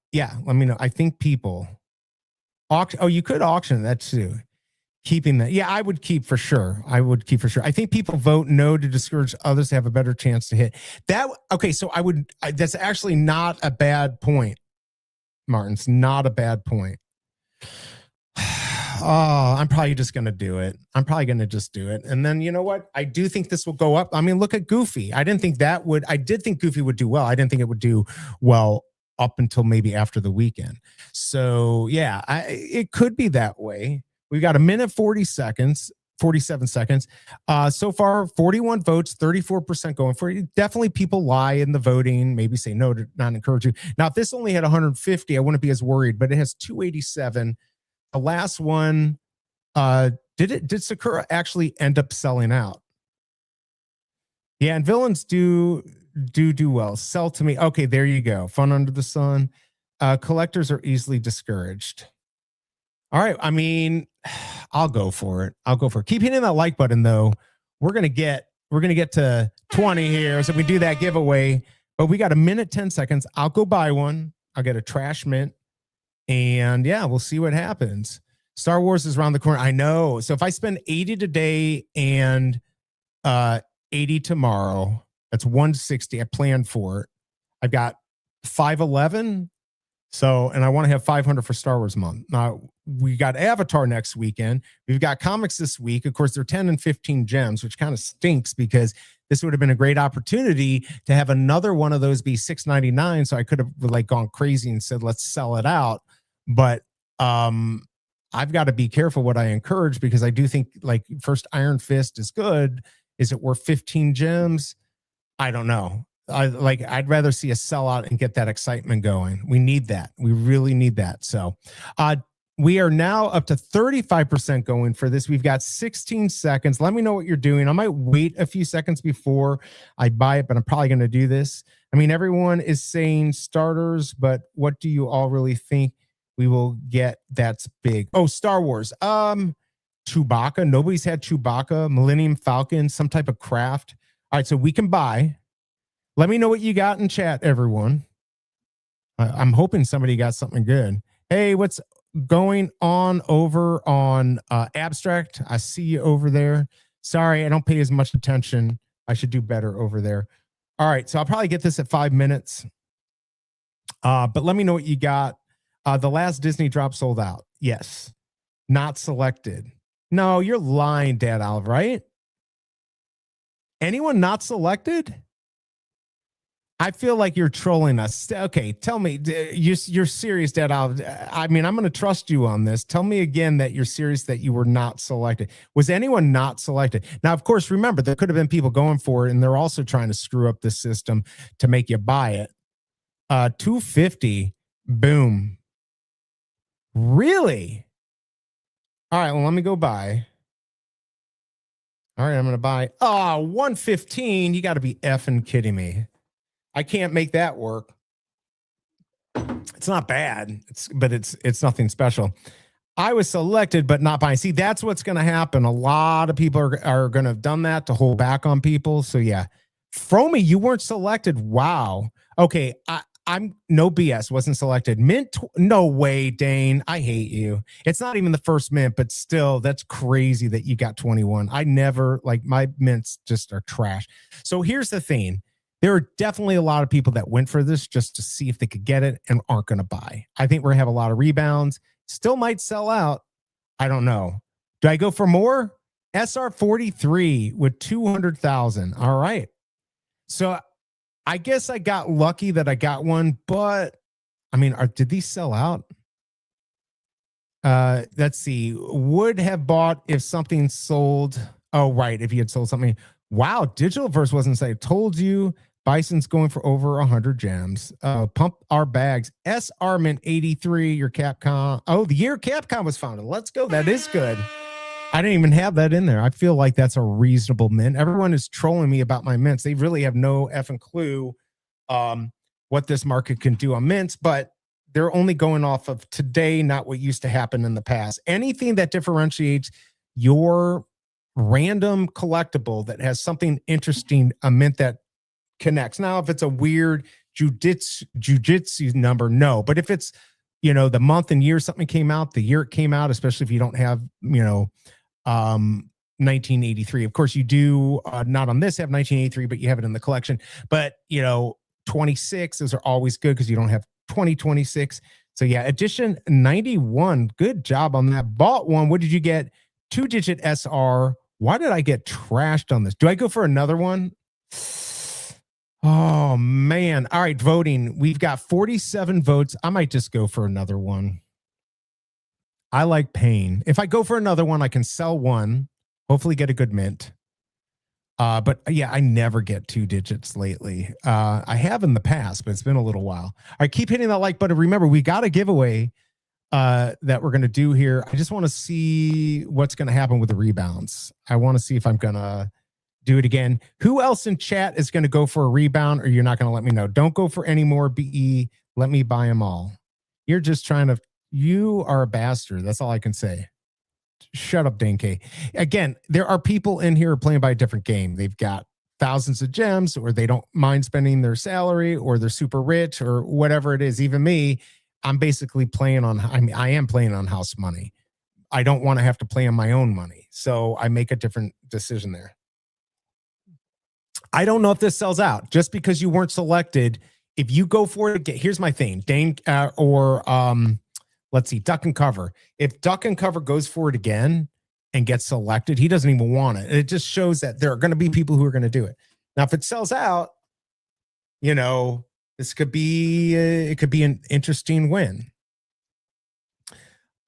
let me know. I think people auction. Oh, you could auction that too. Keeping that. Yeah, I would keep for sure. I think people vote no to discourage others to have a better chance to hit that. Okay, so that's actually not a bad point, Martin. It's not a bad point. Oh, I'm probably just going to do it. And then you know what? I do think this will go up. I mean, look at Goofy. I did think Goofy would do well. I didn't think it would do well up until maybe after the weekend. So yeah, it could be that way. We've got 1:47 seconds. So far, 41 votes, 34% going for it. Definitely people lie in the voting, maybe say no to not encourage you. Now, if this only had 150, I wouldn't be as worried, but it has 287. The last one, did Sakura actually end up selling out? Yeah, and villains do well. Sell to me. Okay, there you go. Fun under the sun. Collectors are easily discouraged. All right. I mean, I'll go for it. Keep hitting that like button though. We're gonna get to 20 here, so we do that giveaway. But we got 1:10 seconds. I'll go buy one. I'll get a trash mint, and yeah, we'll see what happens. Star Wars is around the corner. I know. So if I spend 80 today and 80 tomorrow, that's 160. I planned for it. I've got 511. So, and I want to have 500 for Star Wars month. Now, we got Avatar next weekend. We've got comics this week. Of course, they're 10 and 15 gems, which kind of stinks because this would have been a great opportunity to have another one of those be $6.99. So I could have like gone crazy and said, let's sell it out. But I've got to be careful what I encourage, because I do think like first Iron Fist is good. Is it worth 15 gems? I don't know. I'd rather see a sellout and get that excitement going. We need that. We really need that. So we are now up to 35% going for this. We've got 16 seconds. Let me know what you're doing. I might wait a few seconds before I buy it, but I'm probably going to do this. I mean, everyone is saying starters, but what do you all really think we will get that's big? Oh, Star Wars. Chewbacca. Nobody's had Chewbacca. Millennium Falcon, some type of craft. All right, so we can buy. Let me know what you got in chat, everyone. I'm hoping somebody got something good. Hey, what's going on over on Abstract? I see you over there. Sorry, I don't pay as much attention. I should do better over there. All right, so I'll probably get this at 5 minutes. But let me know what you got. The last Disney drop sold out. Yes. Not selected. No, you're lying, Dad Olive, right? Anyone not selected? I feel like you're trolling us. Okay, tell me, you're serious, Dad Olive. I mean, I'm going to trust you on this. Tell me again that you're serious that you were not selected. Was anyone not selected? Now, of course, remember, there could have been people going for it, and they're also trying to screw up the system to make you buy it. 250, boom. Really? All right, well, let me go buy. All right, I'm going to buy. Oh, 115. You got to be effing kidding me. I can't make that work. It's not bad, but it's nothing special. I was selected, but not buying. See, that's what's going to happen. A lot of people are going to have done that to hold back on people. So yeah, Fromy, you weren't selected. Wow. Okay, I'm no BS. Wasn't selected. Mint? No way, Dane. I hate you. It's not even the first mint, but still, that's crazy that you got 21. I never like my mints just are trash. So here's the thing. There are definitely a lot of people that went for this just to see if they could get it and aren't going to buy. I think we're going to have a lot of rebounds. Still might sell out. I don't know. Do I go for more? SR43 with 200,000. All right. So I guess I got lucky that I got one, but I mean, did these sell out? Let's see. Would have bought if something sold. Oh, right. If you had sold something. Wow. Digital Verse wasn't say. Told you. Bison's going for over 100 gems. Pump our bags. SRMint 83, your Capcom. Oh, the year Capcom was founded. Let's go. That is good. I didn't even have that in there. I feel like that's a reasonable mint. Everyone is trolling me about my mints. They really have no effing clue what this market can do on mints, but they're only going off of today, not what used to happen in the past. Anything that differentiates your random collectible that has something interesting, a mint that connects. Now, if it's a weird jujitsu number, no. But if it's, the month and year something came out, the year it came out, especially if you don't have, 1983. Of course, you do not on this have 1983, but you have it in the collection. But 26, those are always good because you don't have 2026. So yeah, edition 91. Good job on that. Bought one. What did you get? 2-digit SR. Why did I get trashed on this? Do I go for another one? Oh, man. All right, voting. We've got 47 votes. I might just go for another one. I like pain. If I go for another one, I can sell one, hopefully get a good mint. But yeah, I never get 2 digits lately. I have in the past, but it's been a little while. All right, keep hitting that like button. Remember, we got a giveaway that we're going to do here. I just want to see what's going to happen with the rebounds. I want to see if I'm going to do it again. Who else in chat is going to go for a rebound, or you're not going to let me know? Don't go for any more BE. Let me buy them all. You're just trying to, you are a bastard. That's all I can say. Shut up, Dane K. Again, there are people in here playing by a different game. They've got thousands of gems, or they don't mind spending their salary, or they're super rich, or whatever it is. Even me, I'm basically playing on, I am playing on house money. I don't want to have to play on my own money. So I make a different decision there. I don't know if this sells out just because you weren't selected. If you go for it, here's my thing, Dane or Let's see, duck and cover. If duck and cover goes for it again and gets selected, he doesn't even want it. It just shows that there are going to be people who are going to do it. Now, if it sells out, you know, this could be it could be an interesting win.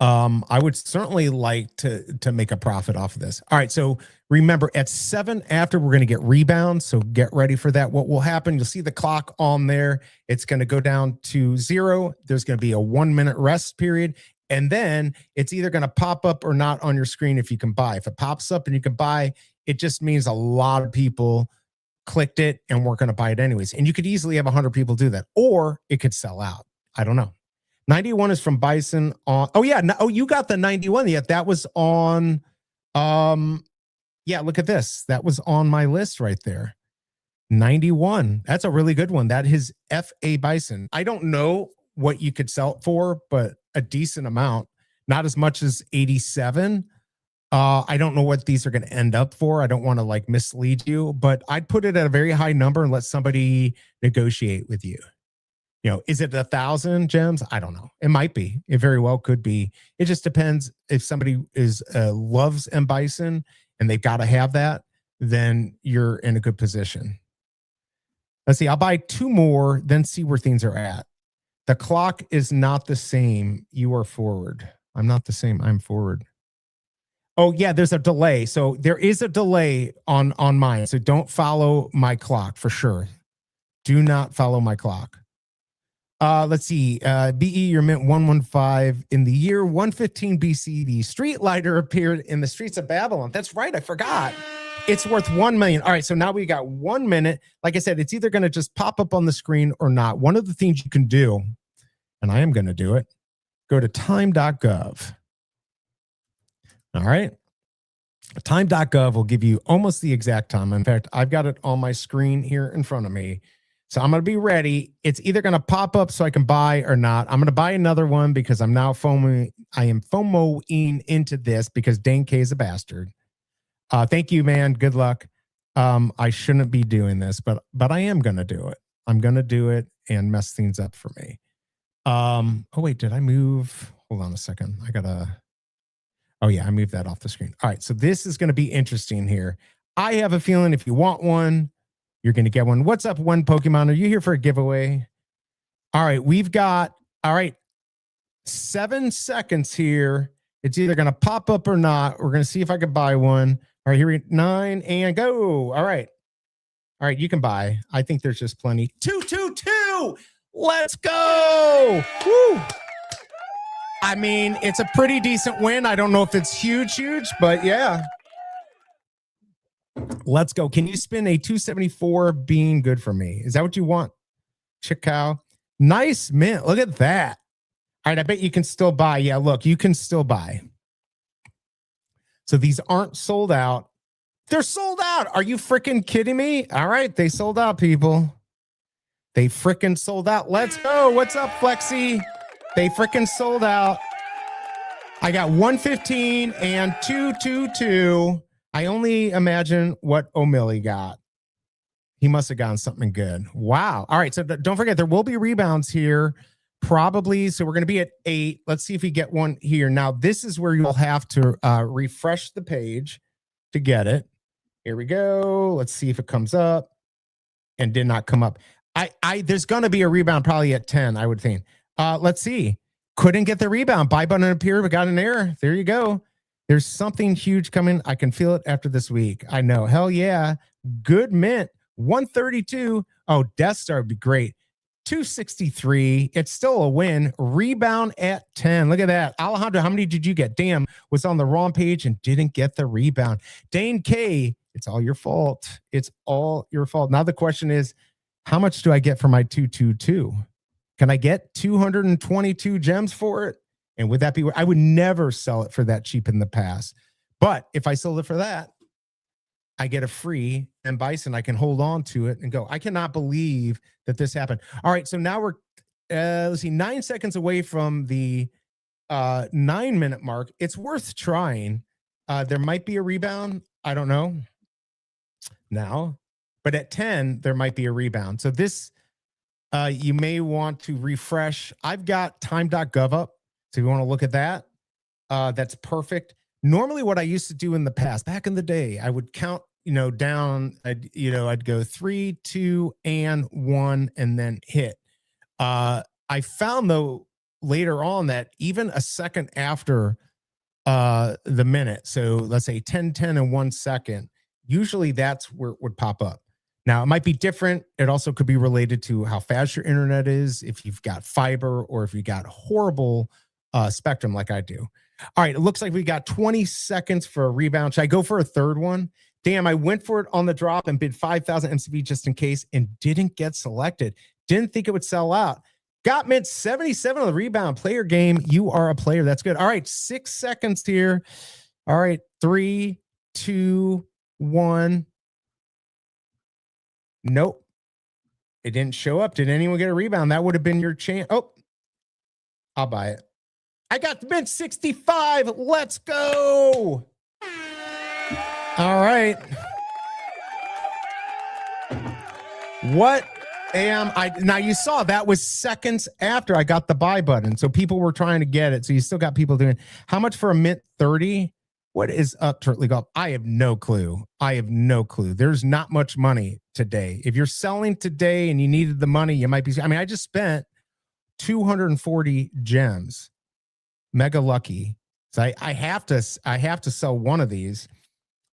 I would certainly like to make a profit off of this. All right, so remember at 7 after we're going to get rebounds, so get ready for that. What will happen? You'll see the clock on there. It's going to go down to 0. There's going to be a 1-minute rest period, and then it's either going to pop up or not on your screen if you can buy. If it pops up and you can buy, it just means a lot of people clicked it and we're going to buy it anyways. And you could easily have 100 people do that, or it could sell out. I don't know. 91 is from Bison on. Oh yeah. No, oh, you got the 91. Yeah, that was on. Yeah, look at this. That was on my list right there. 91. That's a really good one. That is FA Bison. I don't know what you could sell it for, but a decent amount. Not as much as 87. I don't know what these are going to end up for. I don't want to like mislead you, but I'd put it at a very high number and let somebody negotiate with you. You know, is it 1,000 gems? I don't know. It might be. It very well could be. It just depends. If somebody is loves M Bison and they've got to have that, then you're in a good position. Let's see. I'll buy 2 more, then see where things are at. The clock is not the same. You are forward. I'm not the same. I'm forward. Oh yeah, there's a delay. So there is a delay on mine. So don't follow my clock for sure. Do not follow my clock. Let's see. BE, you're mint 115. In the year 115 BC, the street lighter appeared in the streets of Babylon. That's right. I forgot. It's worth 1 million. All right. So now we got 1 minute. Like I said, it's either going to just pop up on the screen or not. One of the things you can do, and I am going to do it, go to time.gov. All right. Time.gov will give you almost the exact time. In fact, I've got it on my screen here in front of me. So I'm going to be ready. It's either going to pop up so I can buy or not. I'm going to buy another one because I'm now FOMOing. I am FOMOing into this because Dane K is a bastard. Thank you, man. Good luck. I shouldn't be doing this, but I am going to do it. I'm going to do it and mess things up for me. Oh, wait, did I move? Hold on a second. I got to. Oh, yeah, I moved that off the screen. All right, so this is going to be interesting here. I have a feeling if you want one, you're going to get one. What's up, one Pokemon? Are you here for a giveaway? All right, we've got, all right, 7 seconds here. It's either going to pop up or not. We're going to see if I can buy one. All right, here we go. 9 and go. All right. All right, you can buy. I think there's just plenty. 222. Let's go. Woo. I mean, it's a pretty decent win. I don't know if it's huge, but yeah. Let's go. Can you spin a 274 being good for me? Is that what you want? Chicow. Nice mint. Look at that. All right, I bet you can still buy. Yeah, look, you can still buy. So these aren't sold out. They're sold out. Are you freaking kidding me? All right, they sold out, people. They freaking sold out. Let's go. What's up, Flexi? They freaking sold out. I got 115 and 222. I only imagine what O'Malley got. He must have gotten something good. Wow. All right. So don't forget, there will be rebounds here. Probably. So we're going to be at 8. Let's see if we get one here. Now, this is where you'll have to refresh the page to get it. Here we go. Let's see if it comes up. And did not come up. There's going to be a rebound probably at 10, I would think. Let's see. Couldn't get the rebound. Buy button appeared, but got an error. There you go. There's something huge coming. I can feel it after this week. I know. Hell yeah. Good mint. 132. Oh, Death Star would be great. 263. It's still a win. Rebound at 10. Look at that. Alejandro, how many did you get? Damn, was on the wrong page and didn't get the rebound. Dane K, it's all your fault. It's all your fault. Now the question is, how much do I get for my 222? Can I get 222 gems for it? And would that be, I would never sell it for that cheap in the past. But if I sold it for that, I get a free and Bison. I can hold on to it and go. I cannot believe that this happened. All right. So now we're, let's see, 9 seconds away from the 9-minute mark. It's worth trying. There might be a rebound. I don't know now, but at 10, there might be a rebound. So this, you may want to refresh. I've got time.gov up. So if you want to look at that, that's perfect. Normally what I used to do in the past, back in the day, I would count, down, I'd go 3, 2, and 1, and then hit. I found though later on that even a second after the minute, so let's say 10, 10, and 1 second, usually that's where it would pop up. Now, it might be different. It also could be related to how fast your internet is, if you've got fiber or if you got horrible spectrum like I do. All right, it looks like we got 20 seconds for a rebound. Should I go for a third one? Damn, I went for it on the drop and bid 5,000 MCV just in case and didn't get selected. Didn't think it would sell out. Got mint 77 on the rebound. Player game. You are a player. That's good. All right, 6 seconds here. All right, 3, 2, 1. Nope. It didn't show up. Did anyone get a rebound? That would have been your chance. Oh, I'll buy it. I got the mint 65. Let's go. All right. What am I? Now you saw that was seconds after I got the buy button. So people were trying to get it. So you still got people doing it. How much for a mint 30? What is up, Turtley Golf? I have no clue. I have no clue. There's not much money today. If you're selling today and you needed the money, you might be. I mean, I just spent 240 gems. Mega lucky. So I have to sell one of these.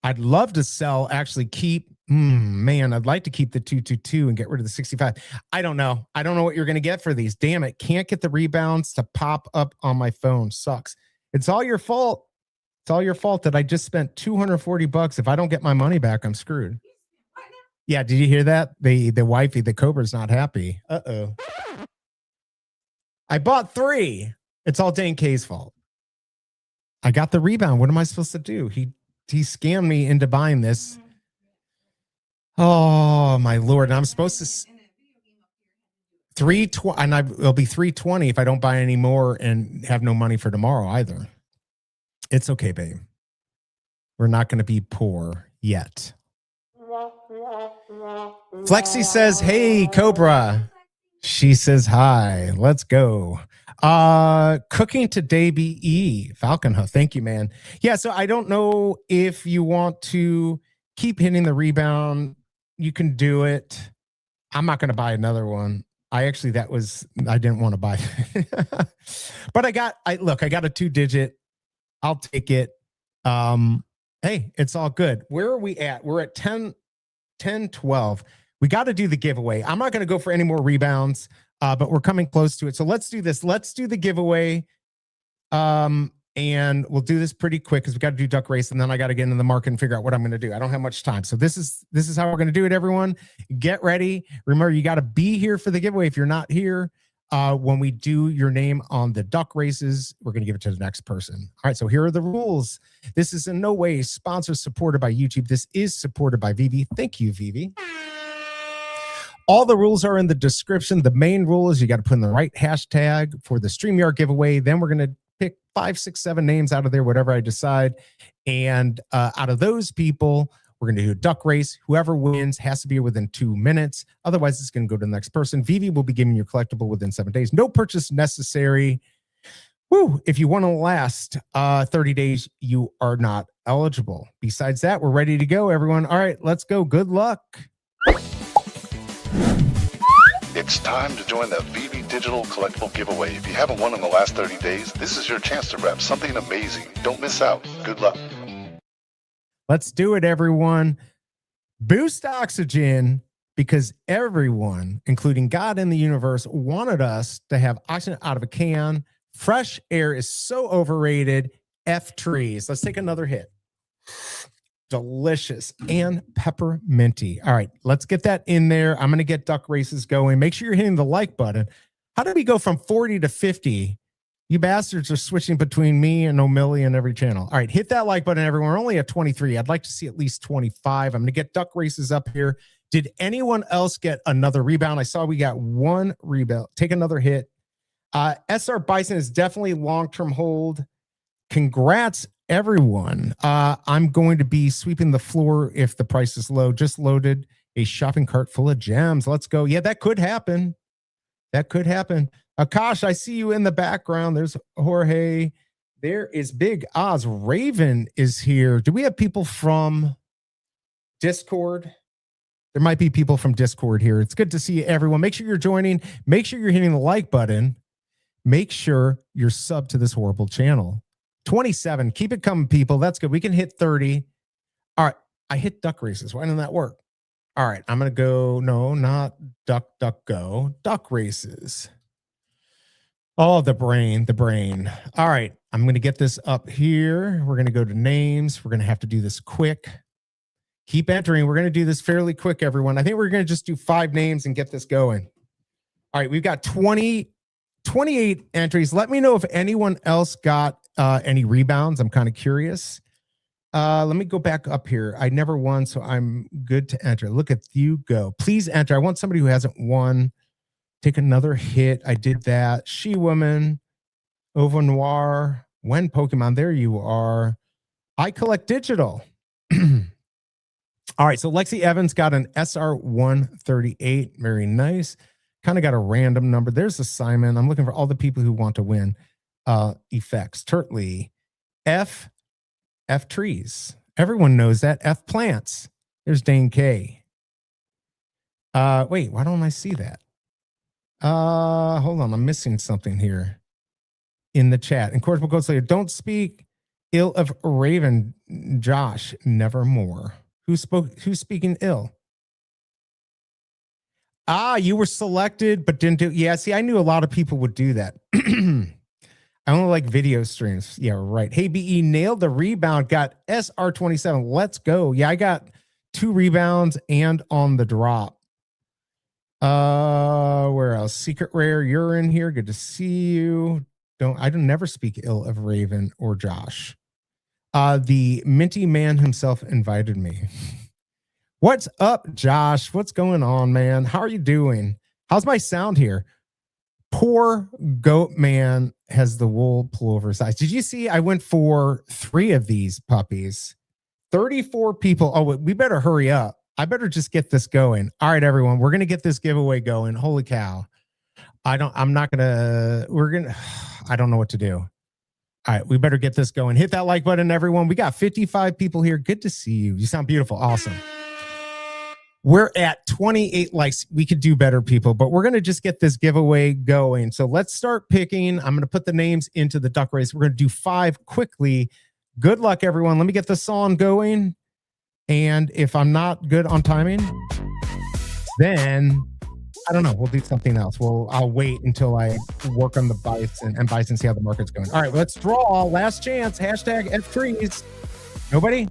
I'd love to sell, actually keep, man, I'd like to keep the 222 and get rid of the 65. I don't know. I don't know what you're going to get for these. Damn it. Can't get the rebounds to pop up on my phone. Sucks. It's all your fault. It's all your fault that I just spent 240 bucks. If I don't get my money back, I'm screwed. Yeah. Did you hear that? The wifey, the Cobra's not happy. Uh-oh. I bought 3. It's all Dane K's fault. I got the rebound. What am I supposed to do? He scammed me into buying this. Oh my Lord. And I'm supposed to 320, and it'll be 320 if I don't buy any more and have no money for tomorrow either. It's okay, babe. We're not going to be poor yet. Flexi says, hey, Cobra. She says, hi, let's go. Cooking today be Falcon Hoof. Thank you, man. Yeah. So I don't know if you want to keep hitting the rebound. You can do it. I'm not going to buy another one. I didn't want to buy, but I got a 2-digit. I'll take it. Hey, it's all good. Where are we at? We're at 10, 12. We got to do the giveaway. I'm not going to go for any more rebounds, but we're coming close to it. So let's do this. Let's do the giveaway. And we'll do this pretty quick because we got to do duck race, and then I got to get into the market and figure out what I'm going to do. I don't have much time. So this is how we're going to do it, everyone. Get ready. Remember, you got to be here for the giveaway. If you're not here, when we do your name on the duck races, we're going to give it to the next person. All right, so here are the rules. This is in no way sponsored, supported by YouTube. This is supported by Veve. Thank you, Veve. All the rules are in the description. The main rule is you got to put in the right hashtag for the StreamYard giveaway. Then we're going to pick 5, 6, 7 names out of there, whatever I decide. And out of those people, we're going to do a duck race. Whoever wins has to be within 2 minutes. Otherwise, it's going to go to the next person. Veve will be giving you a collectible within 7 days. No purchase necessary. Woo! If you want to last 30 days, you are not eligible. Besides that, we're ready to go, everyone. All right, let's go. Good luck. It's time to join the Veve Digital Collectible Giveaway. If you haven't won in the last 30 days, this is your chance to wrap something amazing. Don't miss out. Good luck. Let's do it, everyone. Boost oxygen, because everyone, including God in the universe, wanted us to have oxygen out of a can. Fresh air is so overrated. F trees. Let's take another hit. Delicious and pepperminty. All right, let's get that in there. I'm going to get duck races going. Make sure you're hitting the like button. How did we go from 40 to 50? You bastards are switching between me and O'Milly and every channel. All right, hit that like button, everyone. We're only at 23. I'd like to see at least 25. I'm going to get duck races up here. Did anyone else get another rebound? I saw we got 1 rebound. Take another hit. SR Bison is definitely long-term hold. Congrats, everyone. I'm going to be sweeping the floor if the price is low. Just loaded a shopping cart full of gems. Let's go. Yeah, that could happen. That could happen. Akash, I see you in the background. There's Jorge. There is Big Oz. Raven is here. Do we have people from Discord? There might be people from Discord here. It's good to see everyone. Make sure you're joining. Make sure you're hitting the like button. Make sure you're subbed to this horrible channel. 27. Keep it coming, people. That's good. We can hit 30. All right. I hit duck races. Why didn't that work? All right. I'm going to go. No, not duck, go. Duck races. Oh, the brain. All right. I'm going to get this up here. We're going to go to names. We're going to have to do this quick. Keep entering. We're going to do this fairly quick, everyone. I think we're going to just do 5 names and get this going. All right. We've got 28 entries. Let me know if anyone else got any rebounds. I'm kind of curious. Let me go back up here. I never won, so I'm good to enter. Look at you go. Please enter. I want somebody who hasn't won. Take another hit. I did that. She Woman, Ovo Noir, When Pokemon. There you are. I Collect Digital. All right, so Lexi Evans got an SR138. Very nice. Kind of got a random number. There's a Simon. I'm looking for all the people who want to win. Effects. Turtley. F Trees. Everyone knows that. F Plants. There's Dane K. Wait, why don't I see that? Hold on. I'm missing something here in the chat. Incorrigible Ghost Slayer. Don't speak ill of Raven. Josh, nevermore. Who's speaking ill? You were selected, but didn't do. Yeah, see, I knew a lot of people would do that. I only like video streams. Yeah, right. Hey, BE nailed the rebound. Got SR27. Let's go. Yeah, I got 2 rebounds and on the drop. Where else? Secret Rare, you're in here. Good to see you. I don't never speak ill of Raven or Josh. The Minty Man himself invited me. What's up, Josh? What's going on, man? How are you doing? How's my sound here? Poor Goat Man has the wool pullover size. Did you see? I went for 3 of these puppies. 34 people. Oh, we better hurry up. I better just get this going. All right, everyone. We're going to get this giveaway going. Holy cow. I don't know what to do. All right, we better get this going. Hit that like button, everyone. We got 55 people here. Good to see you. You sound beautiful. Awesome. We're at 28 likes. We could do better, people, but we're going to just get this giveaway going. So let's start picking. I'm going to put the names into the duck race. We're going to do 5 quickly. Good luck, everyone. Let me get the song going. And if I'm not good on timing, then I don't know. We'll do something else. I'll wait until I work on the Bison and Bison, see how the market's going. All right, let's draw. Last chance. Hashtag F3s. Nobody?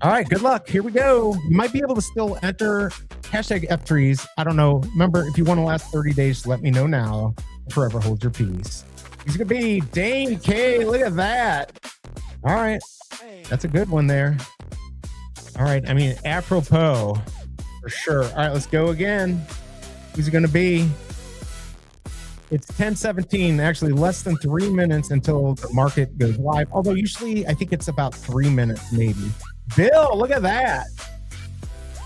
All right, good luck. Here we go. You might be able to still enter hashtag F3s. I don't know. Remember, if you want to last 30 days, let me know now. Forever hold your peace. He's going to be Dane K. Look at that. All right. That's a good one there. All right. I mean, apropos for sure. All right, let's go again. Who's it going to be? It's 10:17, actually less than 3 minutes until the market goes live. Although usually I think it's about 3 minutes, maybe. Bill, look at that.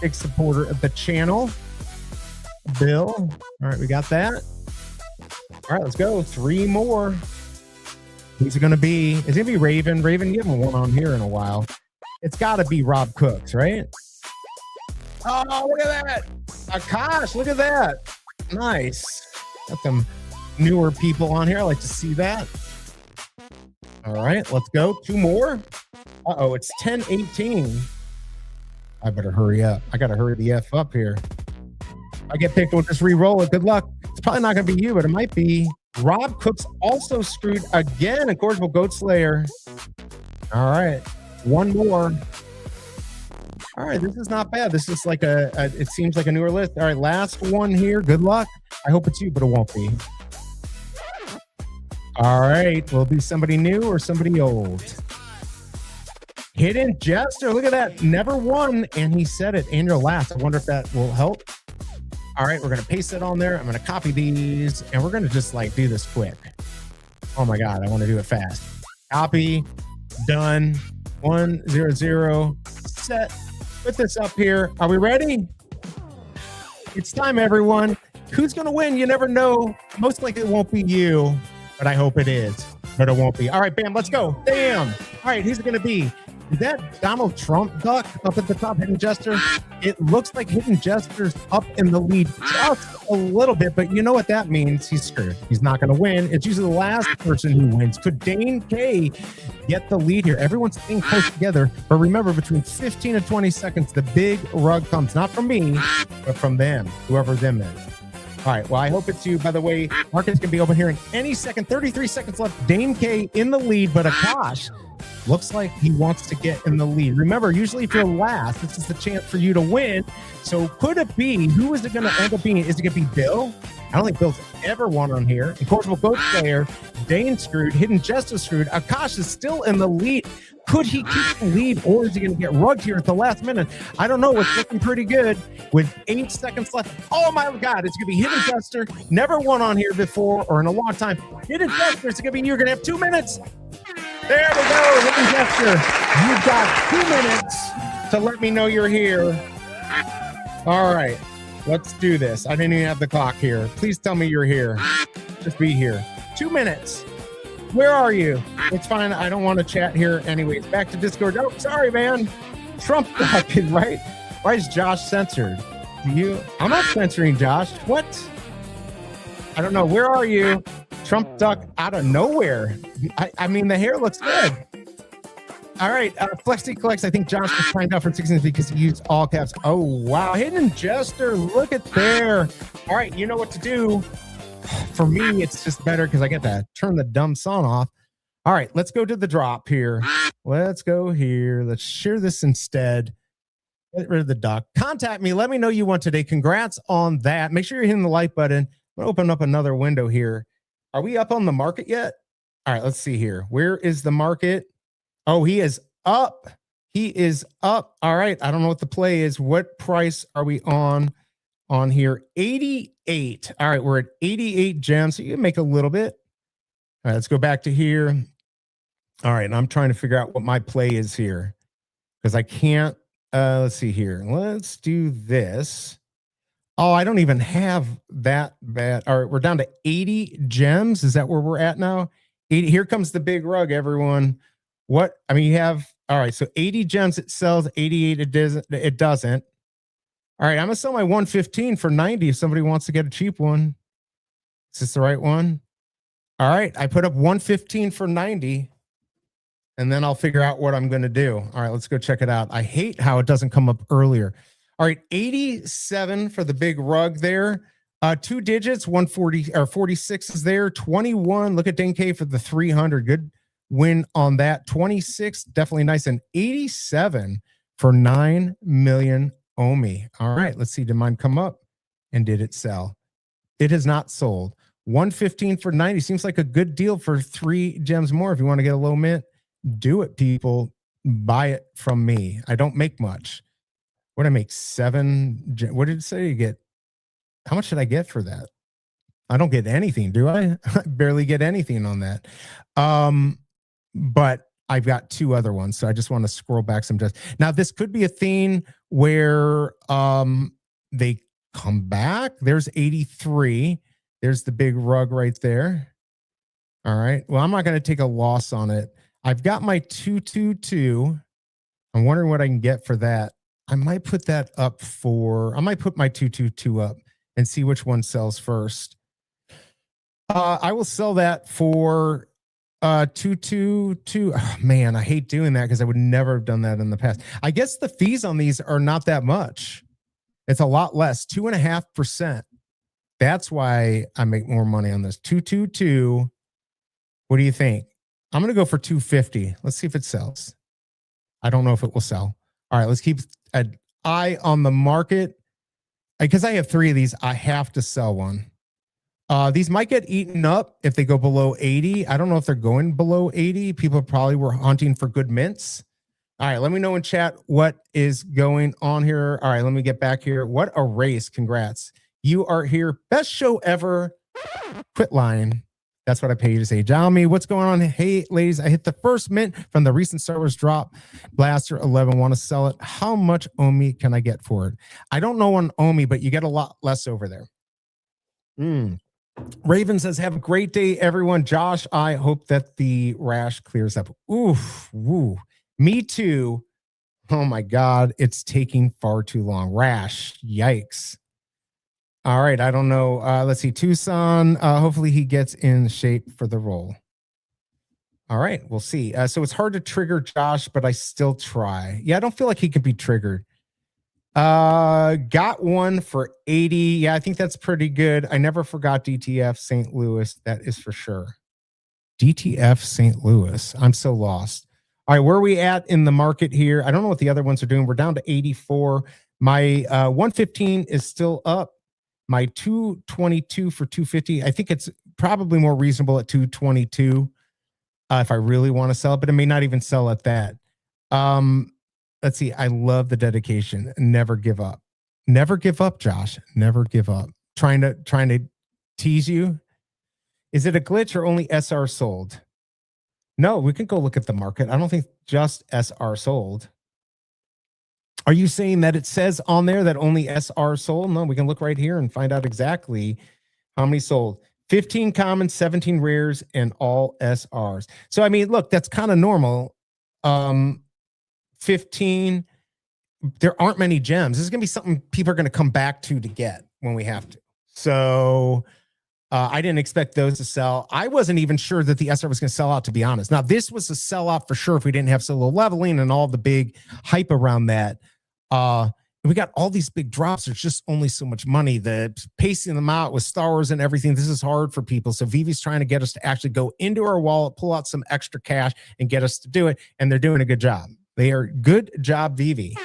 Big supporter of the channel. Bill. All right, we got that. All right, let's go. 3 more. Who's it going to be? It's going to be Raven. Raven, you haven't won on here in a while. It's got to be Rob Cooks, right? Oh, look at that. Akash, look at that. Nice. Got some newer people on here. I like to see that. All right, let's go. 2 more. Uh-oh, it's 10:18. I better hurry up. I got to hurry the F up here. I get picked, we'll just re-roll it. Good luck. It's probably not going to be you, but it might be. Rob Cooks also screwed again. Incorrigible Goat Slayer. All right, 1 more. All right, this is not bad. This is like it seems like a newer list. All right, last one here. Good luck. I hope it's you, but it won't be. All right, will it be somebody new or somebody old? Hidden Jester, look at that. Never won, and he said it. And your last. I wonder if that will help. All right, we're going to paste it on there. I'm going to copy these, and we're going to just like do this quick. Oh my God, I want to do it fast. Copy, done, 100, set. Put this up here. Are we ready? It's time, everyone. Who's going to win? You never know. Most likely it won't be you, but I hope it is. But it won't be. All right, bam, let's go. Bam. All right, who's it going to be? Is that Donald Trump duck up at the top, Hidden Jester? It looks like Hidden Jester's up in the lead just a little bit, but you know what that means? He's screwed. He's not going to win. It's usually the last person who wins. Could Dane K get the lead here? Everyone's staying close together, but remember, between 15 and 20 seconds, the big rug comes, not from me, but from them, whoever them is. All right, well, I hope it's you. By the way, market's going to be open here in any second. 33 seconds left. Dane K in the lead, but Akash looks like he wants to get in the lead. Remember, usually if you're last, this is the chance for you to win. So could it be, who is it going to end up being? Is it going to be Bill? I don't think Bill's ever won on here. Incorrigible Goat Slayer, Dane screwed, Hidden Jester screwed. Akash is still in the lead. Could he keep the lead, or is he going to get rugged here at the last minute? I don't know. It's looking pretty good with 8 seconds left. Oh my God, it's going to be Hidden Jester. Never won on here before or in a long time. Hidden Jester, it's going to be, you're going to have 2 minutes. There we go, Hidden Jester. You've got 2 minutes to let me know you're here. All right, let's do this. I didn't even have the clock here. Please tell me you're here. Just be here. 2 minutes. Where are you? It's fine. I don't want to chat here anyways. Back to Discord. Oh, sorry, man. Trump talking, right? Why is Josh censored? I'm not censoring Josh. What? I don't know. Where are you? Trump duck out of nowhere. I mean, the hair looks good. All right. Flexi Collects. I think Josh was signed out for 16 because he used all caps. Oh, wow. Hidden Jester. Look at there. All right. You know what to do. For me, it's just better because I get to turn the dumb song off. All right, let's go to the drop here. Let's go here. Let's share this instead. Get rid of the duck. Contact me. Let me know you want today. Congrats on that. Make sure you're hitting the like button. I'm going to open up another window here. Are we up on the market yet? All right, let's see here. Where is the market? Oh, he is up. He is up. All right, I don't know what the play is. What price are we on here? 88. All right, we're at 88 gems, so you can make a little bit. All right, let's go back to here. All right, and I'm trying to figure out what my play is here because I can't. Let's see here. Let's do this. Oh, I don't even have that bad. All right, we're down to 80 gems. Is that where we're at now? 80. Here comes the big rug, everyone. What? I mean, you have, all right, so 80 gems it sells, 88 it doesn't. All right, I'm going to sell my 115 for 90 if somebody wants to get a cheap one. Is this the right one? All right, I put up 115 for 90, and then I'll figure out what I'm going to do. All right, let's go check it out. I hate how it doesn't come up earlier. All right, 87 for the big rug there. 2 digits, 140 or 46 is there. 21, look at Dane K for the 300. Good win on that. 26, definitely nice. And 87 for 9 million. Omi. All right, let's see. Did mine come up and did it sell? It has not sold. 115 for 90 seems like a good deal for 3 gems more. If you want to get a low mint, do it, people. Buy it from me. I don't make much. What did I make? 7. What did it say you get? How much did I get for that? I don't get anything, do I? I barely get anything on that. But I've got 2 other ones, so I just want to scroll back some. Just now, this could be a theme where they come back. There's 83. There's the big rug right there. All right. Well, I'm not going to take a loss on it. I've got my 222. I'm wondering what I can get for that. I might put that up for. I might put my 222 up and see which one sells first. I will sell that for 222. Oh, man, I hate doing that because I would never have done that in the past. I guess the fees on these are not that much. It's a lot less, 2.5%. That's why I make more money on this. 222. What do you think? I'm going to go for 250. Let's see if it sells. I don't know if it will sell. All right, let's keep an eye on the market. Because I have 3 of these, I have to sell one. These might get eaten up if they go below 80. I don't know if they're going below 80. People probably were hunting for good mints. All right, let me know in chat what is going on here. All right, let me get back here. What a race. Congrats. You are here. Best show ever. Quit lying. That's what I pay you to say. Jalmy, what's going on? Hey, ladies, I hit the first mint from the recent Star Wars drop. Blaster 11. Want to sell it. How much Omi can I get for it? I don't know on Omi, but you get a lot less over there. Raven says, have a great day, everyone. Josh, I hope that the rash clears up. Oof. Woo. Me too. Oh my God. It's taking far too long. Rash. Yikes. All right. I don't know. Let's see. Tucson. Hopefully he gets in shape for the role. All right. We'll see. So it's hard to trigger Josh, but I still try. Yeah. I don't feel like he could be triggered. Got one for 80. Yeah, I think that's pretty good. I never forgot DTF St. Louis. That is for sure. DTF St. Louis. I'm so lost. All right, where are we at in the market here? I don't know what the other ones are doing. We're down to 84. My 115 is still up. My 222 for 250. I think it's probably more reasonable at 222 if I really want to sell it, but it may not even sell at that. Let's see. I love the dedication. Never give up. Never give up, Josh. Never give up. Trying to tease you. Is it a glitch or only SR sold? No, we can go look at the market. I don't think just SR sold. Are you saying that it says on there that only SR sold? No, we can look right here and find out exactly how many sold. 15 commons, 17 rares, and all SRs. So, I mean, look, that's kind of normal. 15, there aren't many gems. This is going to be something people are going to come back to get when we have to. So I didn't expect those to sell. I wasn't even sure that the SR was going to sell out, to be honest. Now, this was a sell out for sure if we didn't have solo leveling and all the big hype around that. We got all these big drops. There's just only so much money. The pacing them out with Star Wars and everything, this is hard for people. So Veve's trying to get us to actually go into our wallet, pull out some extra cash, and get us to do it. And they're doing a good job. They are good job, Veve.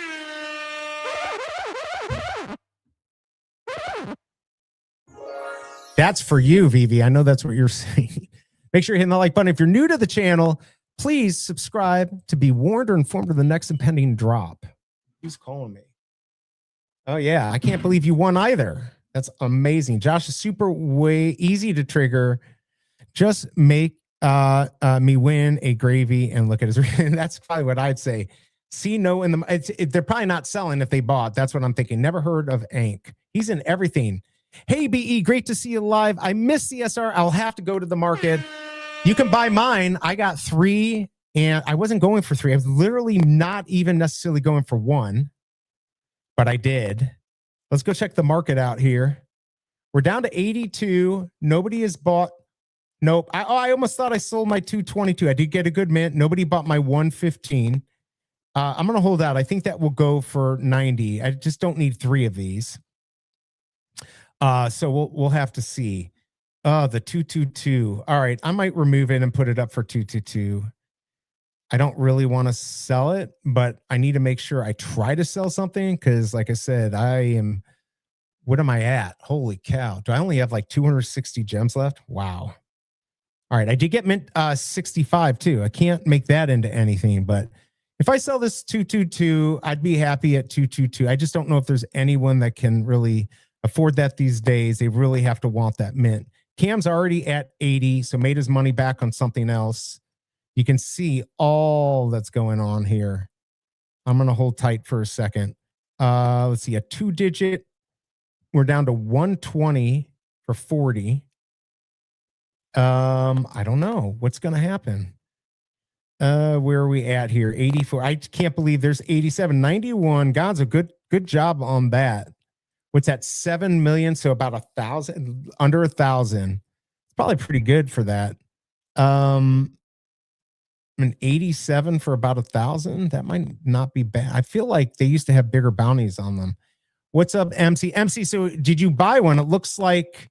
That's for you, Veve. I know that's what you're saying. Make sure you're hitting the like button. If you're new to the channel, please subscribe to be warned or informed of the next impending drop. Who's calling me? Oh, yeah. I can't believe you won either. That's amazing. Josh is super way easy to trigger. Just make me win a gravy and look at his. That's probably what I'd say. See, no, in the they're probably not selling if they bought. That's what I'm thinking. Never heard of Ank. He's in everything. Hey, BE, great to see you live. I missed CSR. I'll have to go to the market. You can buy mine. I got 3, and I wasn't going for 3. I was literally not even necessarily going for 1, but I did. Let's go check the market out here. We're down to 82. Nobody has bought. Nope. I almost thought I sold my 222. I did get a good mint. Nobody bought my 115. I'm going to hold out. I think that will go for 90. I just don't need 3 of these. So we'll have to see. The 222. All right. I might remove it and put it up for 222. I don't really want to sell it, but I need to make sure I try to sell something because, like I said, what am I at? Holy cow. Do I only have like 260 gems left? Wow. All right. I did get mint 65 too. I can't make that into anything, but if I sell this 222, I'd be happy at 222. I just don't know if there's anyone that can really afford that these days. They really have to want that mint. Cam's already at 80, so made his money back on something else. You can see all that's going on here. I'm going to hold tight for a second. Let's see, a 2-digit. We're down to 120 for 40. I don't know what's going to happen. Where are we at here? 84. I can't believe there's 87. 91. Gonzo, good job on that. What's that? 7 million. So about 1,000, under 1,000. It's probably pretty good for that. An 87 for about 1,000. That might not be bad. I feel like they used to have bigger bounties on them. What's up, MC? MC, so did you buy one? It looks like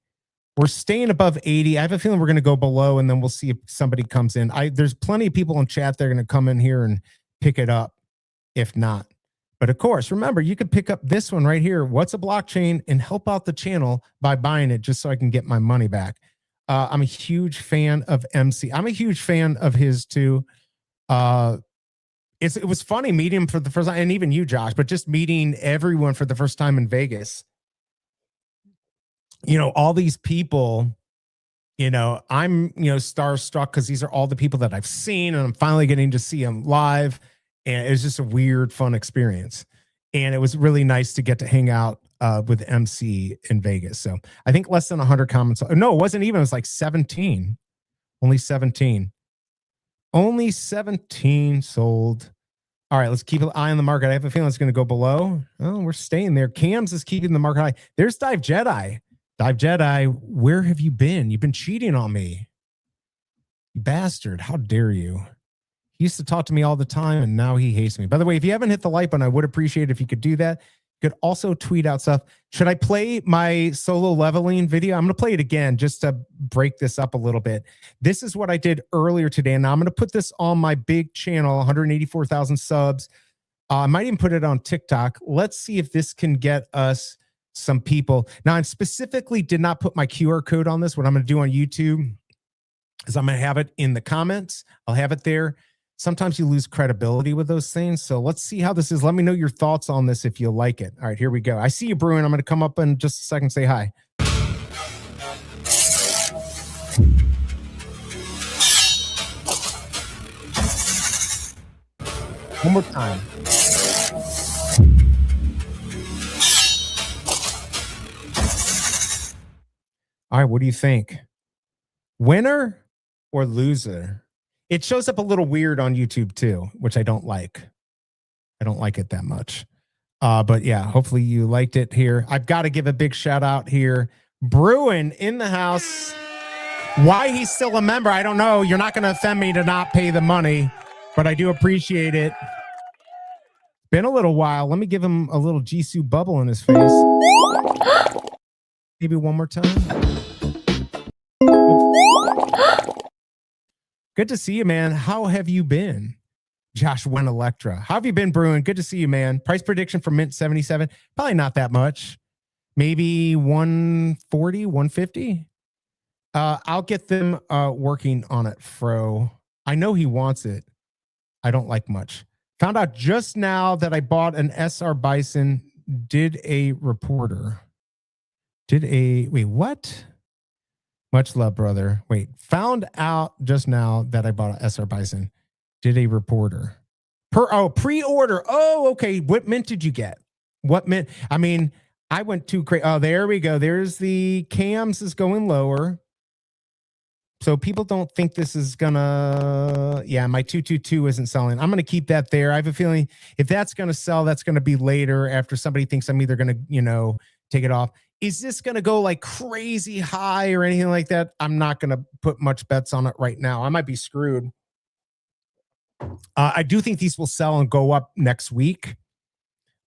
we're staying above 80. I have a feeling we're going to go below, and then we'll see if somebody comes in. There's plenty of people in chat that are going to come in here and pick it up, if not. But of course, remember, you could pick up this one right here. What's a blockchain? And help out the channel by buying it just so I can get my money back. I'm a huge fan of MC. I'm a huge fan of his too. It was funny meeting him for the first time, and even you, Josh, but just meeting everyone for the first time in Vegas. You know, all these people, you know, I'm, starstruck because these are all the people that I've seen, and I'm finally getting to see them live. And it was just a weird, fun experience. And it was really nice to get to hang out with MC in Vegas. So I think less than 100 comments. No, it wasn't even. It was like 17. Only 17. Only 17 sold. All right, let's keep an eye on the market. I have a feeling it's going to go below. Oh, we're staying there. Cams is keeping the market high. There's Dive Jedi. Dive Jedi, where have you been? You've been cheating on me. You bastard. How dare you? He used to talk to me all the time, and now he hates me. By the way, if you haven't hit the like button, I would appreciate it if you could do that. You could also tweet out stuff. Should I play my solo leveling video? I'm going to play it again just to break this up a little bit. This is what I did earlier today, and now I'm going to put this on my big channel, 184,000 subs. I might even put it on TikTok. Let's see if this can get us some people. Now, I specifically did not put my QR code on this. What I'm going to do on YouTube is I'm going to have it in the comments. I'll have it there. Sometimes you lose credibility with those things. So let's see how this is. Let me know your thoughts on this if you like it. All right, here we go. I see you, Bruin. I'm going to come up in just a second and say hi. One more time. All right, what do you think? Winner or loser? It shows up a little weird on YouTube too, which I don't like. I don't like it that much. But yeah, hopefully you liked it here. I've got to give a big shout out here. Bruin in the house. Why he's still a member, I don't know. You're not going to offend me to not pay the money, but I do appreciate it. Been a little while. Let me give him a little Jisoo bubble in his face. Maybe one more time. Good to see you, man. How have you been? Josh went Electra. How have you been, Bruin? Good to see you, man. Price prediction for Mint 77. Probably not that much. Maybe 140, 150. I'll get them working on it, Fro. I know he wants it. I don't like much. Found out just now that I bought an SR Bison. Did a reporter. Wait, what? Much love, brother. Wait, found out just now that I bought an SR Bison. Did a reporter. Pre-order. Oh, okay. What mint did you get? What mint? I mean, I went too crazy. Oh, there we go. There's the cams is going lower. So people don't think this is gonna, yeah, my 222 isn't selling. I'm gonna keep that there. I have a feeling if that's gonna sell, that's gonna be later after somebody thinks I'm either gonna, take it off. Is this going to go like crazy high or anything like that? I'm not going to put much bets on it right now. I might be screwed. I do think these will sell and go up next week.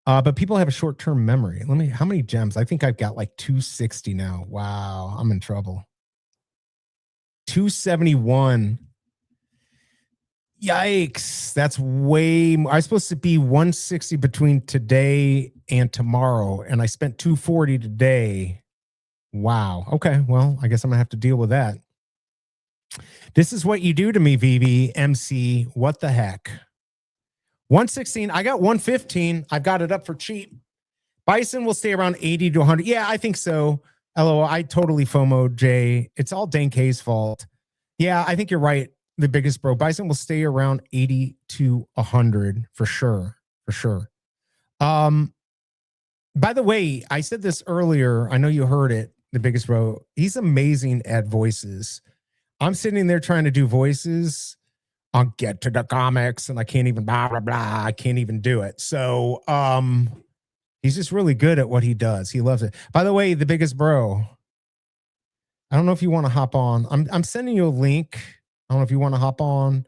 But people have a short-term memory. How many gems? I think I've got like 260 now. Wow, I'm in trouble. 271. Yikes. That's way more. I was supposed to be 160 between today and tomorrow, and I spent 240 today. Wow. Okay. Well, I guess I'm gonna have to deal with that. This is what you do to me, Veve, MC. What the heck? 116. I got 115. I've got it up for cheap. Bison will stay around 80 to 100. Yeah, I think so. LOL. I totally FOMO, Jay. It's all Dan K's fault. Yeah, I think you're right. The biggest bro. Bison will stay around 80 to 100 for sure. For sure. By the way, I said this earlier. I know you heard it. The biggest bro. He's amazing at voices. I'm sitting there trying to do voices on Get to the Comics, and I can't even blah, blah, blah. I can't even do it. So he's just really good at what he does. He loves it. By the way, the biggest bro. I don't know if you want to hop on. I'm sending you a link. I don't know if you want to hop on.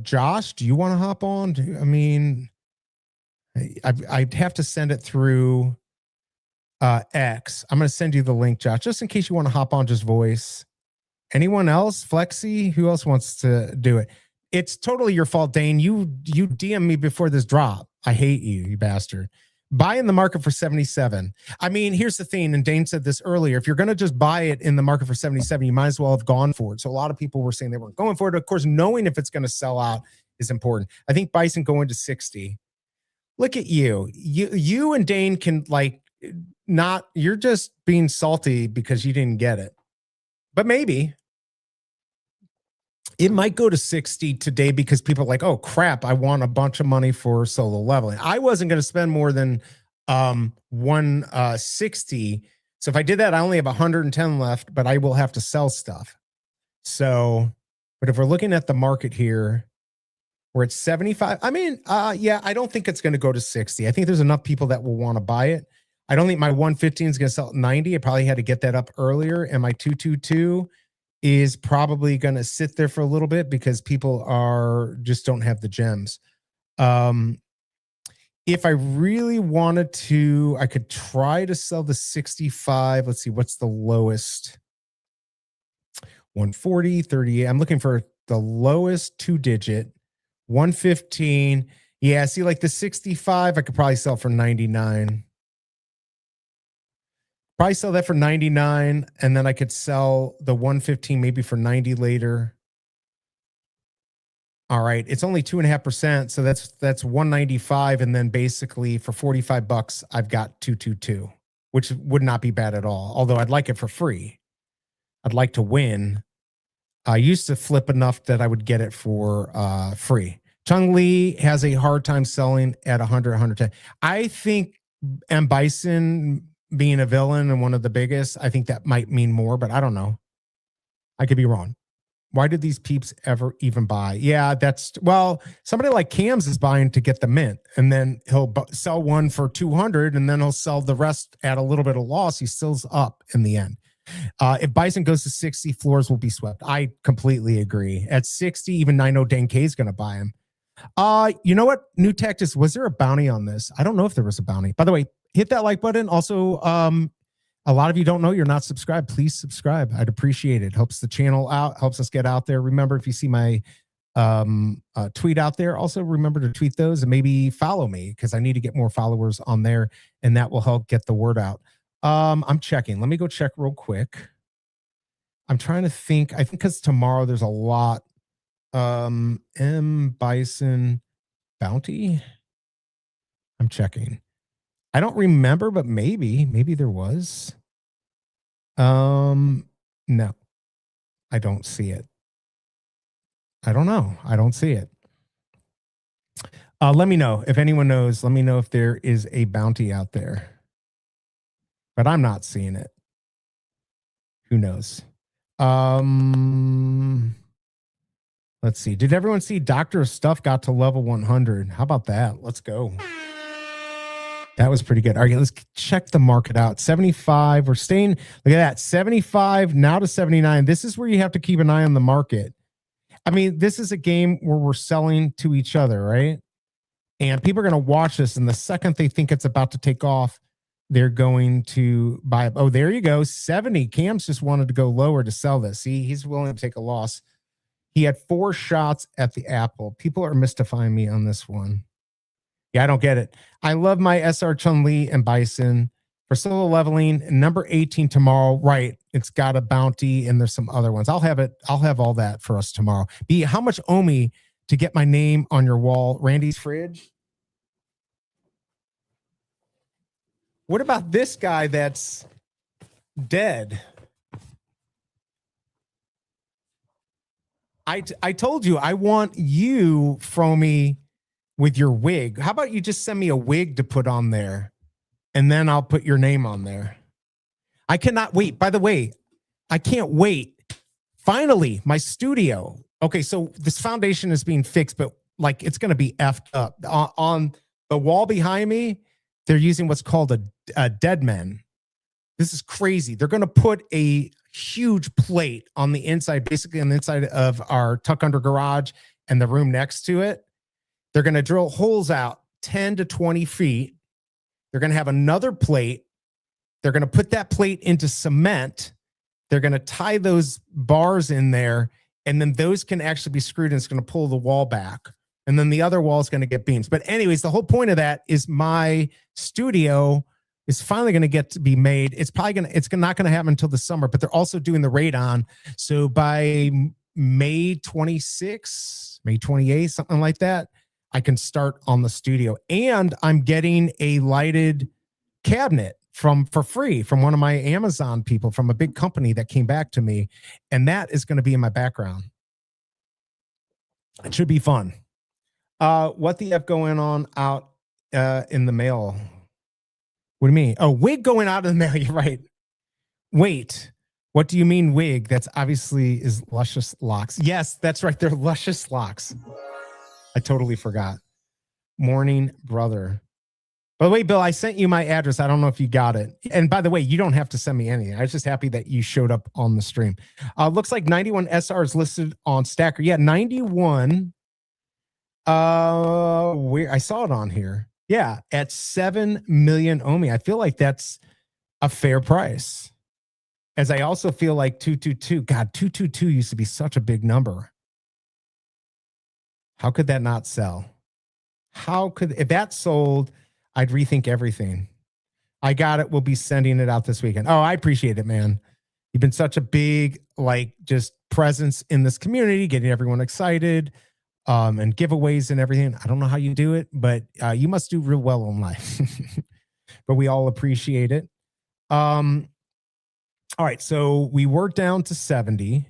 Josh, do you want to hop on? I'd have to send it through X. I'm going to send you the link, Josh, just in case you want to hop on just voice. Anyone else? Flexi? Who else wants to do it? It's totally your fault, Dane. You DM me before this drop. I hate you, you bastard. Buy in the market for 77. I mean, here's the thing, and Dane said this earlier. If you're going to just buy it in the market for 77, you might as well have gone for it. So a lot of people were saying they weren't going for it. Of course, knowing if it's going to sell out is important. I think Bison going to 60. Look at you. You and Dane can you're just being salty because you didn't get it. But maybe. It might go to 60 today because people are like, oh, crap, I want a bunch of money for solo leveling. I wasn't going to spend more than 160. So if I did that, I only have 110 left, but I will have to sell stuff. So, but if we're looking at the market here, where it's 75, I mean, yeah, I don't think it's going to go to 60. I think there's enough people that will want to buy it. I don't think my 115 is going to sell at 90. I probably had to get that up earlier. And my 222 is probably going to sit there for a little bit because people just don't have the gems. If I really wanted to, I could try to sell the 65. Let's see, what's the lowest? 140, 38. I'm looking for the lowest 2-digit. 115. Yeah, see, like the 65, I could probably sell for 99. Probably sell that for 99, and then I could sell the 115 maybe for 90 later. All right, it's only 2.5%, so that's 195, and then basically for $45, I've got 222, which would not be bad at all. Although I'd like it for free. I'd like to win. I used to flip enough that I would get it for free. Chung Lee has a hard time selling at 100, 110. I think M. Bison being a villain and one of the biggest, I think that might mean more, but I don't know. I could be wrong. Why did these peeps ever even buy? Yeah, well, somebody like Cams is buying to get the mint, and then he'll sell one for 200, and then he'll sell the rest at a little bit of loss. He still's up in the end. If Bison goes to 60, floors will be swept. I completely agree. At 60, even 90 Dang K is going to buy him. You know what? New Tactics, was there a bounty on this? I don't know if there was a bounty. By the way, hit that like button. Also, a lot of you don't know you're not subscribed. Please subscribe. I'd appreciate it. Helps the channel out, helps us get out there. Remember, if you see my tweet out there, also remember to tweet those and maybe follow me because I need to get more followers on there, and that will help get the word out. I'm checking. Let me go check real quick. I'm trying to think. I think because tomorrow there's a lot. M. Bison bounty. I'm checking. I don't remember, but maybe there was. No, I don't see it. I don't know. I don't see it. Let me know if anyone knows. Let me know if there is a bounty out there. But I'm not seeing it. Who knows? Let's see. Did everyone see Doctor of Stuff got to level 100? How about that? Let's go. That was pretty good. All right, let's check the market out. 75. We're staying. Look at that. 75 now to 79. This is where you have to keep an eye on the market. I mean, this is a game where we're selling to each other, right? And people are going to watch this, and the second they think it's about to take off, they're going to buy. Oh, there you go. 70. Cam's just wanted to go lower to sell this. See, he's willing to take a loss. He had 4 shots at the apple. People are mystifying me on this one. Yeah, I don't get it. I love my SR Chun-Li and Bison. For solo leveling, number 18 tomorrow. Right. It's got a bounty, and there's some other ones. I'll have it. I'll have all that for us tomorrow. B, how much owe me to get my name on your wall? Randy's fridge. What about this guy that's dead? I told you I want you, Fromy, with your wig. How about you just send me a wig to put on there, and then I'll put your name on there. I cannot wait. By the way, I can't wait. Finally, my studio. Okay, so this foundation is being fixed, but like it's going to be effed up. On the wall behind me, they're using what's called a dead man. This is crazy. They're going to put a huge plate on the inside, basically on the inside of our tuck under garage and the room next to it. They're going to drill holes out 10 to 20 feet. They're going to have another plate. They're going to put that plate into cement. They're going to tie those bars in there, and then those can actually be screwed, and it's going to pull the wall back. And then the other wall is going to get beams. But anyways, the whole point of that is my studio is finally going to get to be made. It's not going to happen until the summer, but they're also doing the radon. So by May 26, May 28, something like that, I can start on the studio. And I'm getting a lighted cabinet for free from one of my Amazon people, from a big company that came back to me. And that is going to be in my background. It should be fun. What the F going on out in the mail? What do you mean? Oh, wig going out of the mail. You're right. Wait, what do you mean wig? That's obviously is luscious locks. Yes, that's right. They're luscious locks. I totally forgot. Morning, brother. By the way, Bill, I sent you my address. I don't know if you got it. And by the way, you don't have to send me anything. I was just happy that you showed up on the stream. Looks like 91 SR is listed on Stacker. Yeah, 91. Where I saw it on here. Yeah, at 7 million Omi. I feel like that's a fair price. As I also feel like 222. God, 222 used to be such a big number. How could that not sell? How could, if that sold, I'd rethink everything. I got it. We'll be sending it out this weekend. Oh, I appreciate it, man. You've been such a big, like, just presence in this community, getting everyone excited, and giveaways and everything. I don't know how you do it, but you must do real well in life. But we all appreciate it. All right, so we were down to 70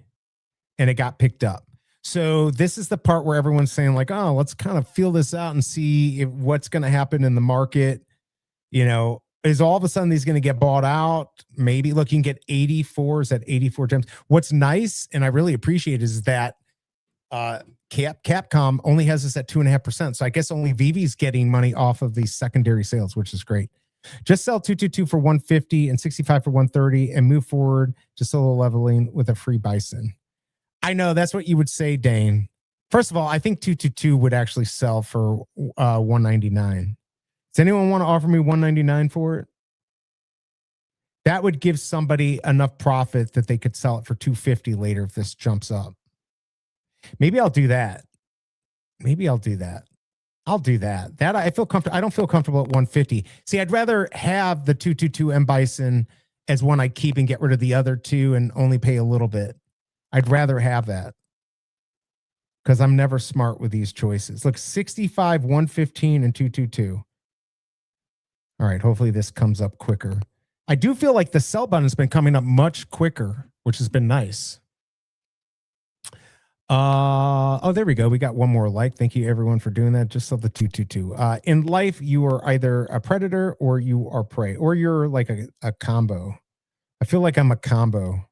and it got picked up. So this is the part where everyone's saying like, oh, let's kind of feel this out and see what's going to happen in the market. You know, is all of a sudden these going to get bought out? Maybe. Look, you can get 84s at 84 gems. What's nice, and I really appreciate, is that CAPCOM only has this at 2.5%. So I guess only Veve's getting money off of these secondary sales, which is great. Just sell 222 for 150 and 65 for 130 and move forward to solo leveling with a free Bison. I know that's what you would say, Dane. First of all, I think 222 would actually sell for 199. Does anyone want to offer me 199 for it? That would give somebody enough profit that they could sell it for 250 later if this jumps up. Maybe I'll do that. Maybe I'll do that. I'll do that. That I feel comfortable. I don't feel comfortable at 150. See, I'd rather have the 222 M Bison as one I keep and get rid of the other two and only pay a little bit. I'd rather have that because I'm never smart with these choices. Look, 65, 115, and 222. All right, hopefully this comes up quicker. I do feel like the sell button has been coming up much quicker, which has been nice. Oh, there we go. We got one more like. Thank you everyone for doing that. Just sell the 222. In life, you are either a predator or you are prey, or you're like a combo. I feel like I'm a combo.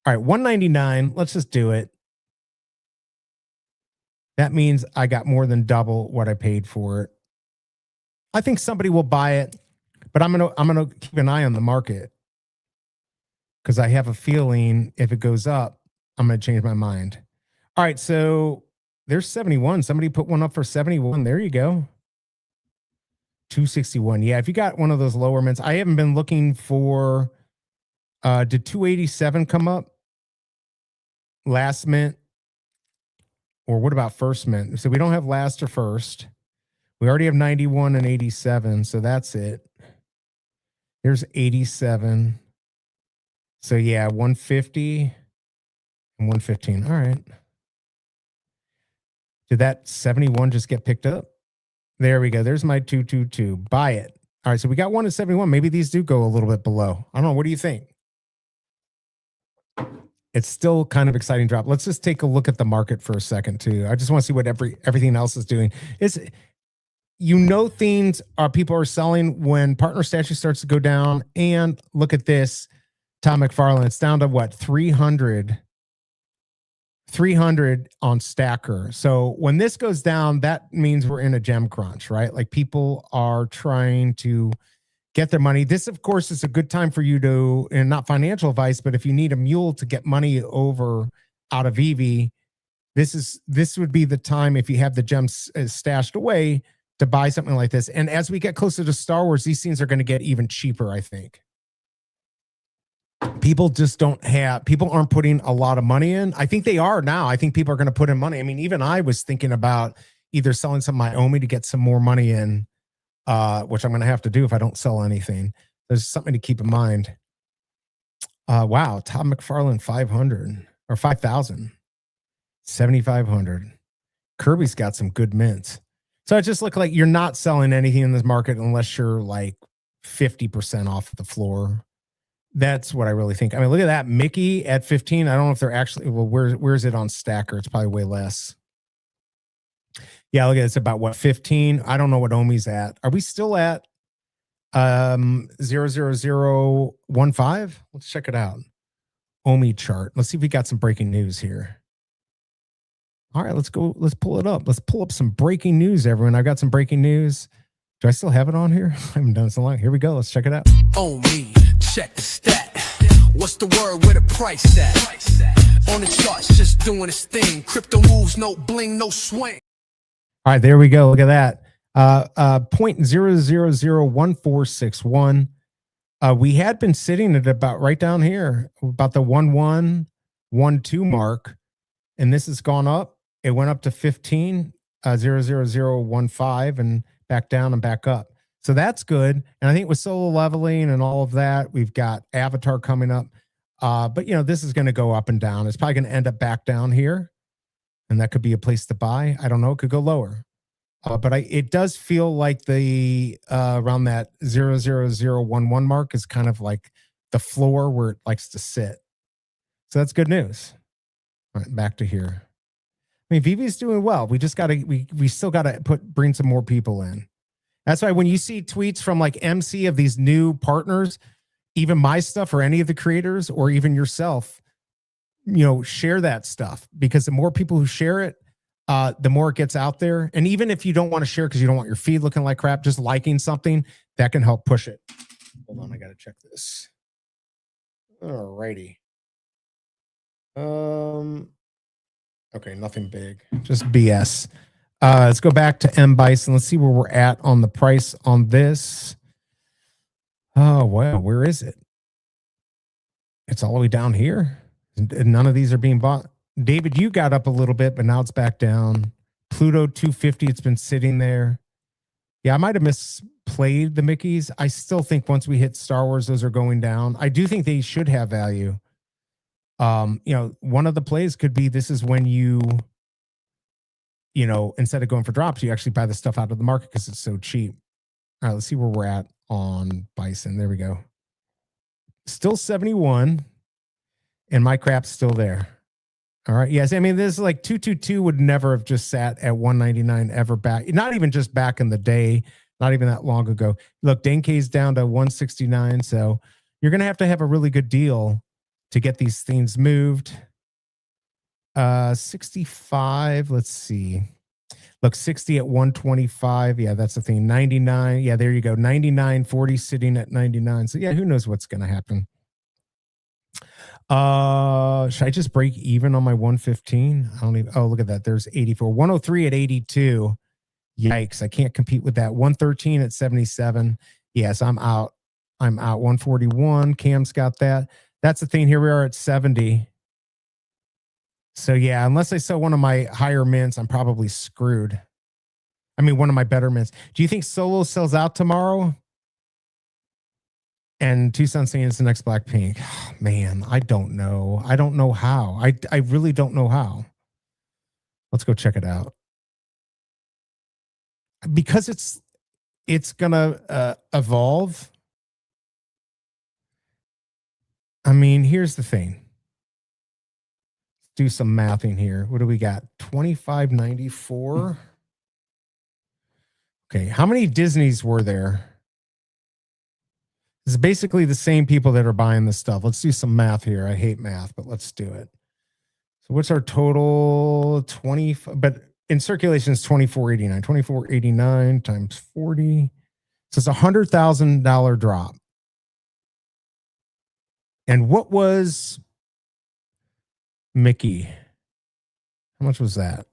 All right, 199. Let's just do it. That means I got more than double what I paid for it. I think somebody will buy it, but I'm gonna keep an eye on the market because I have a feeling if it goes up, I'm going to change my mind. All right, so there's 71. Somebody put one up for 71. There you go. 261. Yeah, if you got one of those lower mints, I haven't been looking for, did 287 come up? Last mint? Or what about first mint? So we don't have last or first. We already have 91 and 87, so that's it. Here's 87. So yeah, 150. 115. All right. Did that 71 just get picked up? There we go. There's my 222. Buy it. All right. So we got one at 71. Maybe these do go a little bit below. I don't know. What do you think? It's still kind of exciting drop. Let's just take a look at the market for a second too. I just want to see what everything else is doing. It's, you know, things are people are selling when partner statue starts to go down. And look at this, Tom McFarlane. It's down to what? 300 on Stacker. So when this goes down, that means we're in a gem crunch, right? Like people are trying to get their money. This, of course, is a good time for you to, and not financial advice, but if you need a mule to get money over out of Veve, this would be the time if you have the gems stashed away to buy something like this. And as we get closer to Star Wars, these things are going to get even cheaper, I think. People just people aren't putting a lot of money in. I think they are now. I think people are going to put in money. I mean, even I was thinking about either selling some of my Omi to get some more money in, which I'm going to have to do if I don't sell anything. There's something to keep in mind. Wow. Tom McFarlane, 500 or 5,000, 7,500. Kirby's got some good mints. So it just looked like you're not selling anything in this market unless you're like 50% off the floor. That's what I really think. I mean, look at that. Mickey at 15. I don't know if they're actually, well, where's it on Stacker? It's probably way less. Yeah, look at it. It's about what, 15? I don't know what Omi's at. Are we still at 00015. Let's check it out. Omi chart. Let's see if we got some breaking news here. All right, let's go. Let's pull it up. Let's pull up some breaking news, everyone. I've got some breaking news. Do I still have it on here? I haven't done it so long. Here we go. Let's check it out. On me, check the stat. What's the word, where the price at? On the charts, just doing its thing. Crypto moves, no bling, no swing. All right, there we go. Look at that. 0.0001461. We had been sitting at about right down here, about the 1112 mark, and this has gone up. It went up to 15, 00015, and back down and back up. So that's good. And I think with solo leveling and all of that, we've got Avatar coming up. But, this is going to go up and down. It's probably going to end up back down here, and that could be a place to buy. I don't know. It could go lower. But it does feel like the around that 00011 mark is kind of like the floor where it likes to sit. So that's good news. All right, back to here. I mean, Veve's doing well. We just got to we still got to bring some more people in. That's why when you see tweets from like MC of these new partners, even my stuff or any of the creators or even yourself, share that stuff, because the more people who share it, the more it gets out there. And even if you don't want to share because you don't want your feed looking like crap, just liking something, that can help push it. Hold on, I got to check this. All righty. Okay, nothing big, just BS. Let's go back to M Bison. Let's see where we're at on the price on this. Oh, wow. Where is it? It's all the way down here. And none of these are being bought. David, you got up a little bit, but now it's back down. Pluto 250. It's been sitting there. Yeah, I might have misplayed the Mickeys. I still think once we hit Star Wars, those are going down. I do think they should have value. One of the plays could be this is when you instead of going for drops, you actually buy the stuff out of the market because it's so cheap. All right, let's see where we're at on Bison. There we go. Still 71, and my crap's still there. All right. Yes, I mean, this is like 222 would never have just sat at 199 ever back. Not even just back in the day, not even that long ago. Look, Denkei's down to 169, so you're going to have a really good deal to get these things moved. 65, let's see. Look, 60 at 125. Yeah, that's the thing. 99. Yeah, there you go. 99, 40 sitting at 99. So yeah, who knows what's going to happen. Should I just break even on my 115? I don't even, oh, look at that. There's 84, 103 at 82. Yikes. I can't compete with that. 113 at 77. Yes, I'm out. 141. Cam's got that. That's the thing. Here we are at 70. So yeah, unless I sell one of my higher mints, I'm probably screwed. I mean, one of my better mints. Do you think Solo sells out tomorrow? And Tucson saying it's the next Blackpink. Oh, man, I don't know. I don't know how. I really don't know how. Let's go check it out. Because it's gonna evolve. I mean, here's the thing. Do some mathing here. What do we got? 2594. Okay, how many Disneys were there? It's basically the same people that are buying this stuff. Let's do some math here. I hate math, but let's do it. So what's our total? 20, but in circulation is 2489. 2489 times 40. So it's $100,000 drop. And what was Mickey? How much was that?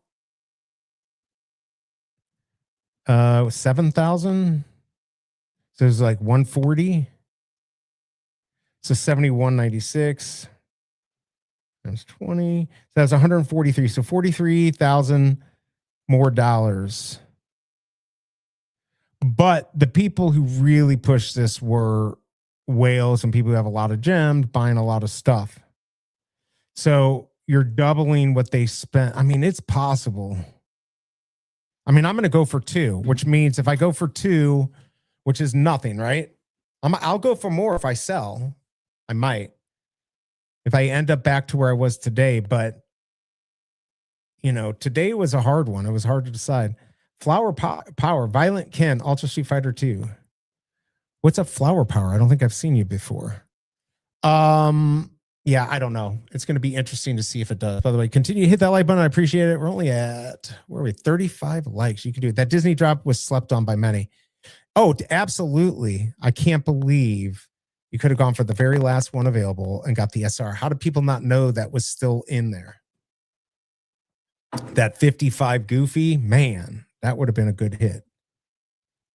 7,000. So it was like 140. So 71.96 times 20. So that's 143. So 43,000 more dollars. But the people who really pushed this were whales and people who have a lot of gems buying a lot of stuff. So you're doubling what they spent. I mean, it's possible. I mean, I'm going to go for 2, which means if I go for 2, which is nothing, right? I'll go for more if I sell. I might. If I end up back to where I was today. But, today was a hard one. It was hard to decide. Flower Power, Violent Ken, Ultra Street Fighter 2. What's up, Flower Power? I don't think I've seen you before. Yeah, I don't know. It's going to be interesting to see if it does. By the way, continue to hit that like button. I appreciate it. We're only at, where are we? 35 likes. You can do it. That Disney drop was slept on by many. Oh, absolutely. I can't believe you could have gone for the very last one available and got the SR. How do people not know that was still in there? That 55 Goofy, man, that would have been a good hit.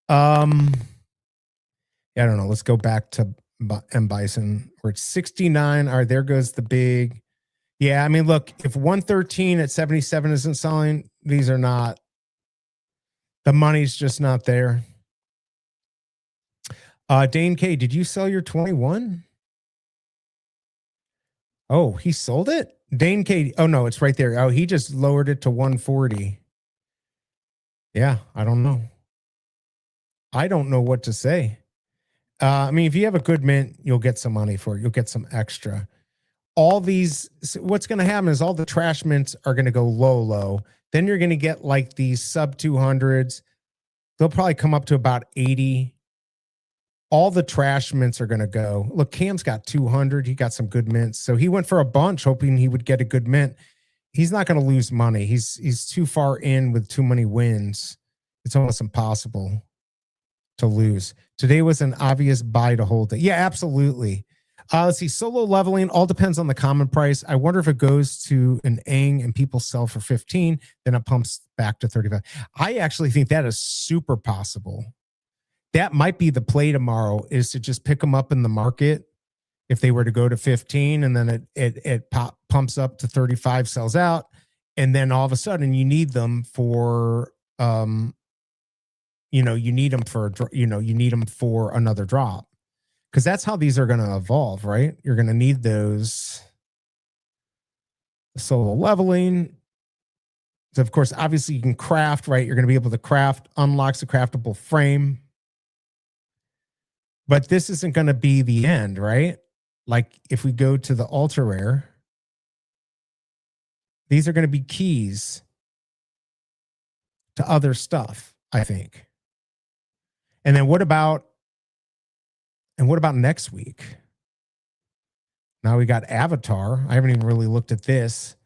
Yeah, I don't know. Let's go back to M Bison. We're at 69. All right, there goes the big. Yeah, I mean, look, if 113 at 77 isn't selling, these are not. The money's just not there. Dane K, did you sell your 21? Oh, he sold it? Dane K, oh no, it's right there. Oh, he just lowered it to 140. Yeah, I don't know. I don't know what to say. I mean, if you have a good mint, you'll get some money for it. You'll get some extra. All these, what's going to happen is all the trash mints are going to go low. Then you're going to get like these sub 200s. They'll probably come up to about 80. All the trash mints are going to go. Look, Cam's got 200. He got some good mints. So he went for a bunch hoping he would get a good mint. He's not going to lose money. He's too far in with too many wins. It's almost impossible to lose. Today was an obvious buy to hold it. Yeah, absolutely. Let's see. Solo leveling all depends on the common price. I wonder if it goes to an ANG and people sell for 15, then it pumps back to 35. I actually think that is super possible. That might be the play tomorrow, is to just pick them up in the market if they were to go to 15, and then it pumps up to 35, sells out, and then all of a sudden you need them for you need them for another drop, because that's how these are going to evolve, right? You're going to need those solo leveling. So of course, obviously you can craft, right? You're going to be able to craft, unlocks the craftable frame. But this isn't going to be the end, right? Like if we go to the ultra rare, these are going to be keys to other stuff, I think. And then what about next week? Now we got Avatar. I haven't even really looked at this.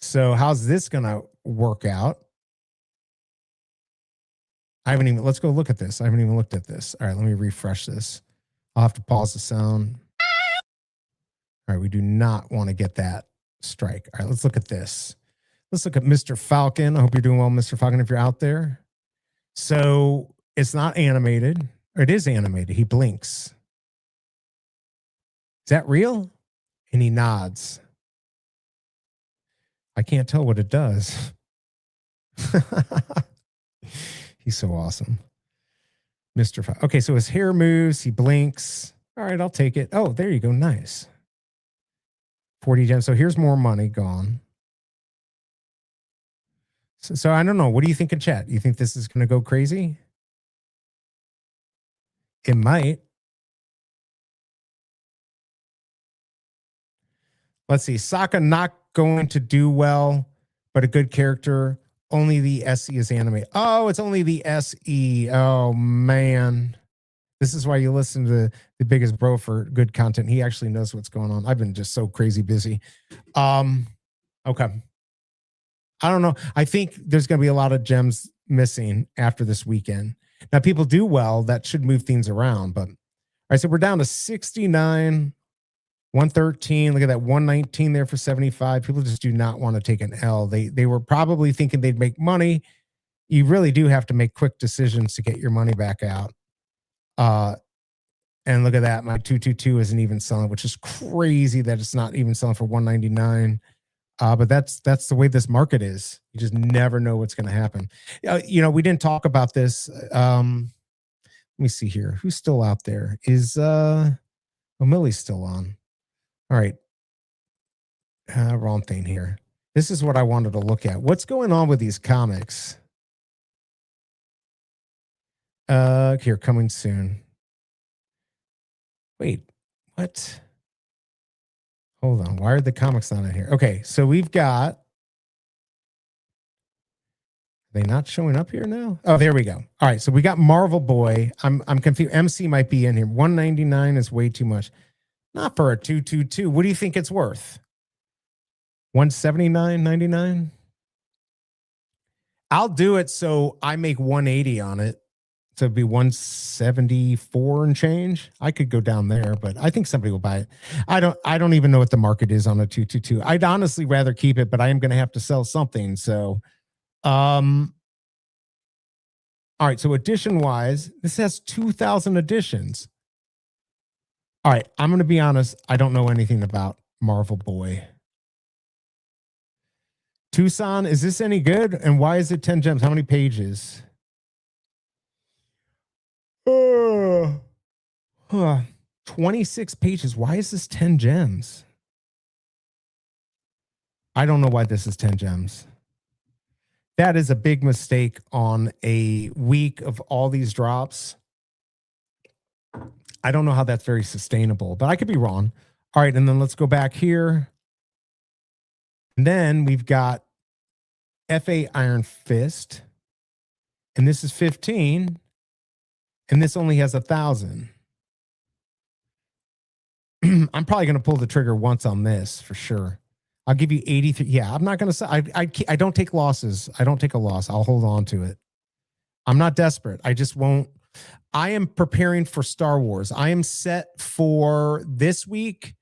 So how's this going to work out? Let's go look at this. I haven't even looked at this. All right, let me refresh this. I'll have to pause the sound. All right, we do not want to get that strike. All right, let's look at this. Let's look at Mr. Falcon. I hope you're doing well, Mr. Falcon, if you're out there. So it's not animated, or it is animated. He blinks. Is that real? And he nods. I can't tell what it does. He's so awesome. Mr. Falcon. Okay, so his hair moves. He blinks. All right, I'll take it. Oh, there you go. Nice. 40 gems. So here's more money gone. So I don't know. What do you think in chat? You think this is going to go crazy? It might. Let's see. Sokka not going to do well, but a good character. Only the SE is animated. Oh, it's only the SE. Oh, man. This is why you listen to the biggest bro for good content. He actually knows what's going on. I've been just so crazy busy. Okay. I don't know. I think there's going to be a lot of gems missing after this weekend. Now, people do well. That should move things around. But all right, so we're down to 69, 113. Look at that 119 there for 75. People just do not want to take an L. They were probably thinking they'd make money. You really do have to make quick decisions to get your money back out. And look at that. My 222 isn't even selling, which is crazy that it's not even selling for 199. But that's the way this market is. You just never know what's going to happen. We didn't talk about this. Let me see here. Who's still out there? Is Millie's still on? All right. Wrong thing here. This is what I wanted to look at. What's going on with these comics? Here, coming soon. Wait, what? Hold on. Why are the comics not in here? Okay, so we've got, they not showing up here now? Oh, there we go. All right, so we got Marvel Boy. I'm confused. MC might be in here. 199 is way too much. Not for a 222. What do you think it's worth? 179.99. I'll do it so I make 180 on it. So it'd be 174 and change. I could go down there, but I think somebody will buy it. I don't even know what the market is on a 222. I'd honestly rather keep it, but I am going to have to sell something. So, all right. So edition wise, this has 2,000 editions. All right. I'm going to be honest. I don't know anything about Marvel Boy. Tucson, is this any good? And why is it 10 gems? How many pages? 26 pages. Why is this 10 gems? I don't know why this is 10 gems. That is a big mistake on a week of all these drops. I don't know how that's very sustainable, but I could be wrong. All right, and then let's go back here. And then we've got FA Iron Fist. And this is 15. And this only has 1,000. I'm probably going to pull the trigger once on this for sure. I'll give you 83. Yeah, I'm not going to say, I don't take losses. I don't take a loss. I'll hold on to it. I'm not desperate. I just won't. I am preparing for Star Wars. I am set for this week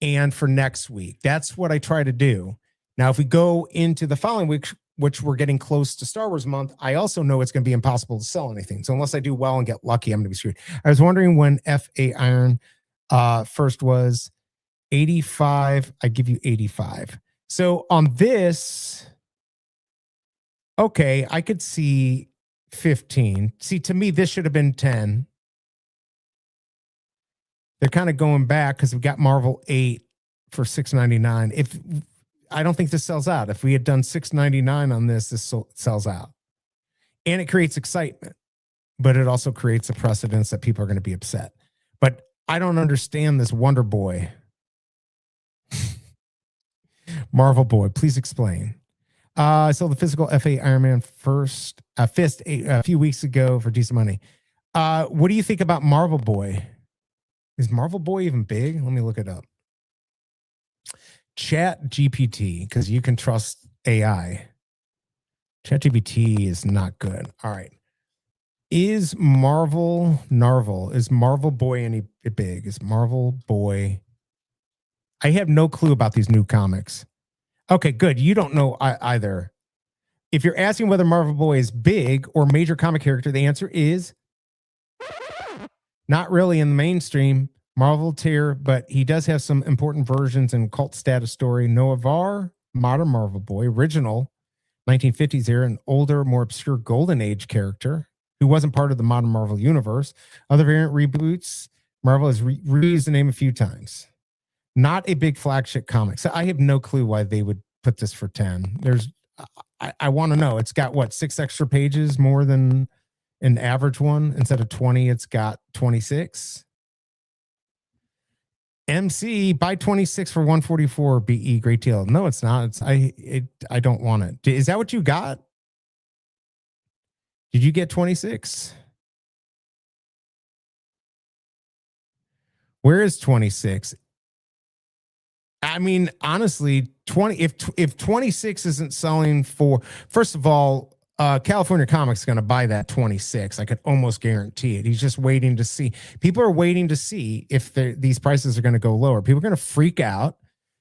and for next week. That's what I try to do. Now, if we go into the following week, which we're getting close to Star Wars month, I also know it's going to be impossible to sell anything. So unless I do well and get lucky, I'm going to be screwed. I was wondering when FA Iron first was 85. I give you 85. So on this, okay, I could see 15. See, to me, this should have been 10. They're kind of going back because we've got Marvel 8 for $6.99. If I don't think this sells out. If we had done $6.99 on this, this sells out. And it creates excitement, but it also creates a precedence that people are going to be upset. But I don't understand this Wonder Boy. Marvel Boy, please explain. I sold the physical FA Iron Man Fist a few weeks ago for decent money. What do you think about Marvel Boy? Is Marvel Boy even big? Let me look it up. Chat GPT, because you can trust AI. Chat GPT is not good. All right. Is Marvel Boy any big? Is Marvel Boy? I have no clue about these new comics. Okay, good. You don't know either. If you're asking whether Marvel Boy is big or major comic character, the answer is not really in the mainstream Marvel tier, but he does have some important versions in cult status story. Noah Var, modern Marvel Boy, original 1950s era, an older, more obscure Golden Age character who wasn't part of the modern Marvel universe. Other variant reboots, Marvel has reused the name a few times. Not a big flagship comic. So I have no clue why they would put this for 10. I want to know. It's got what, 6 extra pages more than an average one? Instead of 20, it's got 26. MC, buy 26 for 144 BE. Great deal. No, it's not. I don't want it. Is that what you got? Did you get 26? Where is 26? I mean, honestly, 20. If 26 isn't selling for, first of all, California Comics is going to buy that 26. I could almost guarantee it. He's just waiting to see. People are waiting to see if these prices are going to go lower. People are going to freak out.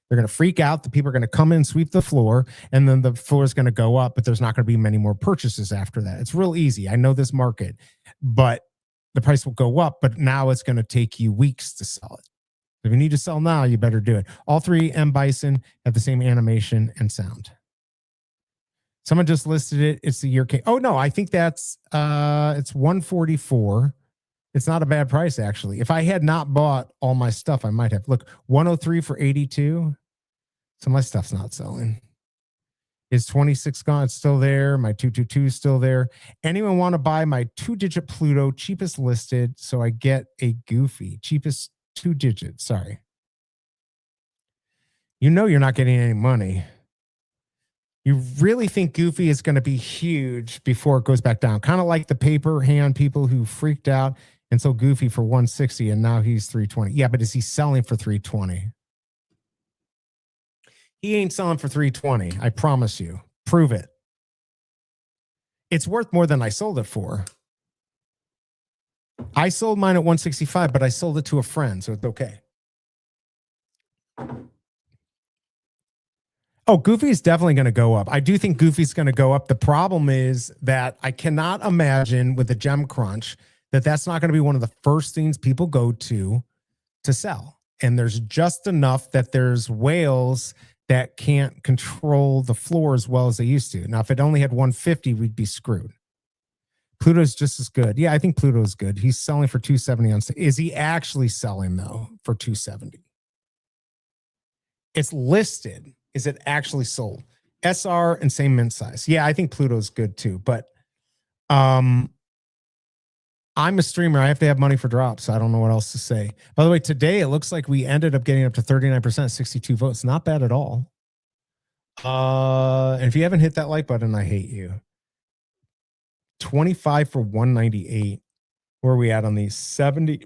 They're going to freak out. The people are going to come in, sweep the floor, and then the floor is going to go up, but there's not going to be many more purchases after that. It's real easy. I know this market, but the price will go up, but now it's going to take you weeks to sell it. If you need to sell now, you better do it. All three M Bison have the same animation and sound. Someone just listed it. It's the year. Oh no, I think that's it's 144. It's not a bad price actually. If I had not bought all my stuff, I might have. Look, 103 for 82. So my stuff's not selling. Is 26 gone? It's still there. My 222 is still there. Anyone want to buy my 2-digit Pluto, cheapest listed, so I get a Goofy, cheapest 2 digits. Sorry. You know you're not getting any money. You really think Goofy is going to be huge before it goes back down? Kind of like the paper hand people who freaked out and sold Goofy for 160 and now he's 320. Yeah, but is he selling for 320? He ain't selling for 320. I promise you. Prove it. It's worth more than I sold it for. I sold mine at 165, but I sold it to a friend, so it's okay. Oh, Goofy's definitely going to go up. I do think Goofy's going to go up. The problem is that I cannot imagine with the gem crunch that that's not going to be one of the first things people go to sell. And there's just enough that there's whales that can't control the floor as well as they used to. Now, if it only had 150, we'd be screwed. Pluto's just as good. Yeah, I think Pluto's good. He's selling for 270 on stage. Is he actually selling though for 270? It's listed. Is it actually sold? SR and same mint size. Yeah, I think Pluto's good too. But I'm a streamer. I have to have money for drops. So I don't know what else to say. By the way, today it looks like we ended up getting up to 39%, 62 votes. Not bad at all. And if you haven't hit that like button, I hate you. 25 for 198. Where are we at on these? 70.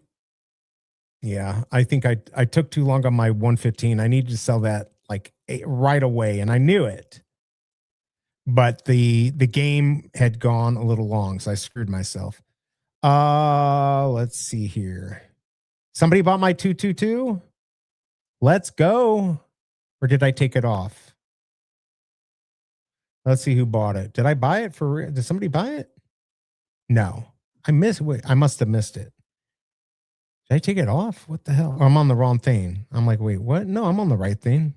Yeah, I think I took too long on my 115. I needed to sell that like right away, and I knew it. But the game had gone a little long, so I screwed myself. Let's see here. Somebody bought my 222? Let's go. Or did I take it off? Let's see who bought it. Did I buy it for real? Did somebody buy it? No. I must have missed it. Did I take it off? What the hell? I'm on the wrong thing. I'm like, wait, what? No, I'm on the right thing.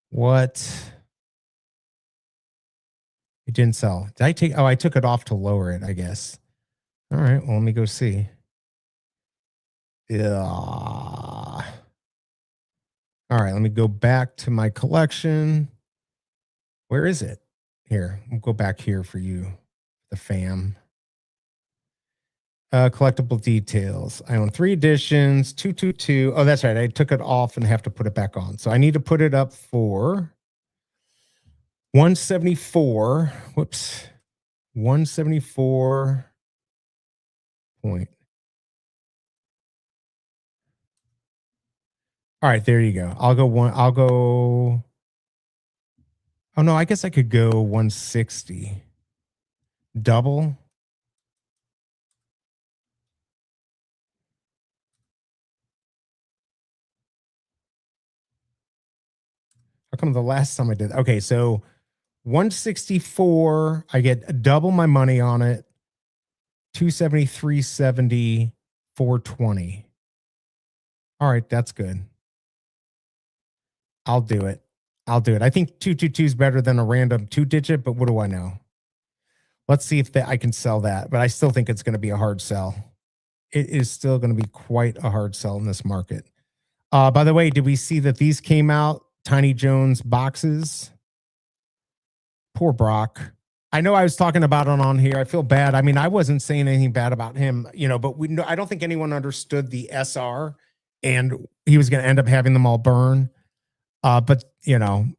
What? It didn't sell. Did I take? Oh, I took it off to lower it, I guess. All right. Well, let me go see. Yeah. All right. Let me go back to my collection. Where is it? Here. We'll go back here for you, the fam. Collectible details. I own 3 editions, 222. Oh, that's right. I took it off and have to put it back on. So I need to put it up for 174. Whoops. 174 point. All right, there you go. I'll go. Oh no, I guess I could go 160. Double. How come the last time I did? Okay, so 164, I get double my money on it. 270, 370, 420. All right, that's good. I'll do it. I think 222 is better than a random 2-digit, but what do I know? Let's see if I can sell that, but I still think it's going to be a hard sell. It is still going to be quite a hard sell in this market. By the way, did we see that these came out? Tiny Jones boxes. Poor Brock. I know I was talking about it on here. I feel bad. I mean, I wasn't saying anything bad about him, but I don't think anyone understood the SR and he was going to end up having them all burn. But I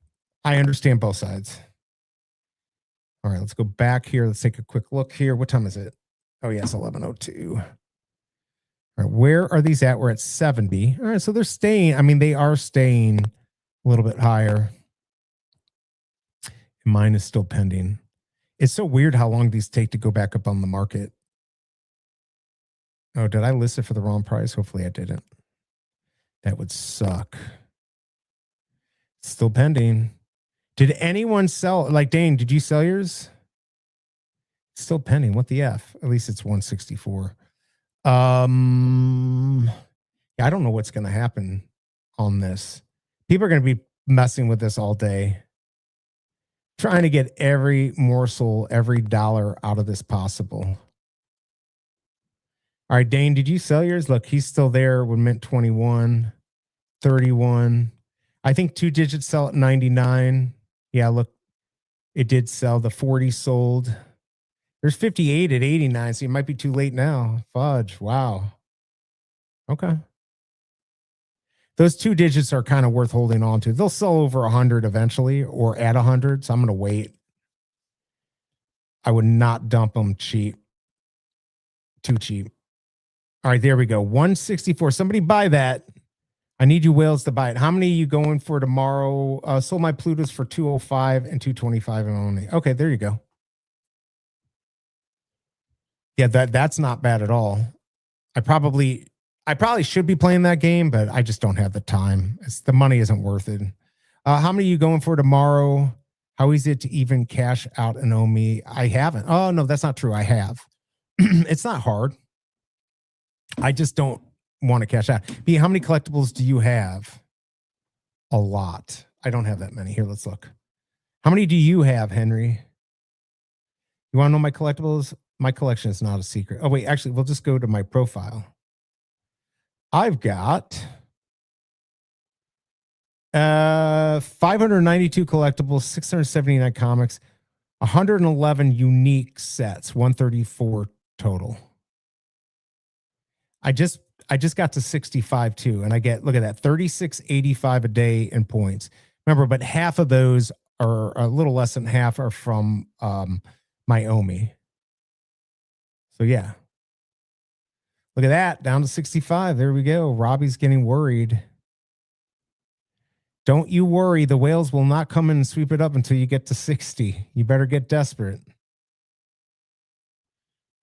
understand both sides. All right, let's go back here. Let's take a quick look here. What time is it? Oh, yes, 11:02. All right, where are these at? We're at 70. All right, so they're staying. I mean, they are staying a little bit higher. Mine is still pending. It's so weird how long these take to go back up on the market. Oh, did I list it for the wrong price? Hopefully I didn't. That would suck. Still pending. Did anyone sell? Like, Dane, did you sell yours? Still pending. What the F? At least it's 164. Yeah, I don't know what's going to happen on this. People are going to be messing with this all day. Trying to get every morsel, every dollar out of this possible. All right, Dane, did you sell yours? Look, he's still there with mint 21, 31. I think 2 digits sell at 99. Yeah, look, it did sell. The 40 sold. There's 58 at 89, so you might be too late now. Fudge. Wow. Okay. Those 2 digits are kind of worth holding on to. They'll sell over 100 eventually or at 100. So I'm going to wait. I would not dump them cheap. Too cheap. All right, there we go. 164. Somebody buy that. I need you whales to buy it. How many are you going for tomorrow? Sold my Plutos for 205 and 225 and only. Okay, there you go. Yeah, that's not bad at all. I probably should be playing that game, but I just don't have the time. The money isn't worth it. How many are you going for tomorrow? How easy is it to even cash out an OMI? I haven't. Oh, no, that's not true. I have. It's not hard. I just don't want to cash out. B, how many collectibles do you have? A lot. I don't have that many. Here, let's look. How many do you have, Henry? You want to know my collectibles? My collection is not a secret. Oh, wait, actually, we'll just go to my profile. I've got 592 collectibles, 679 comics, 111 unique sets, 134 total. I just got to 65 too, and I get, look at that, 36.85 a day in points. Remember, but half of those are, a little less than half are from my OMI. So yeah. Look at that, down to 65. There we go. Robbie's getting worried. Don't you worry. The whales will not come in and sweep it up until you get to 60. You better get desperate.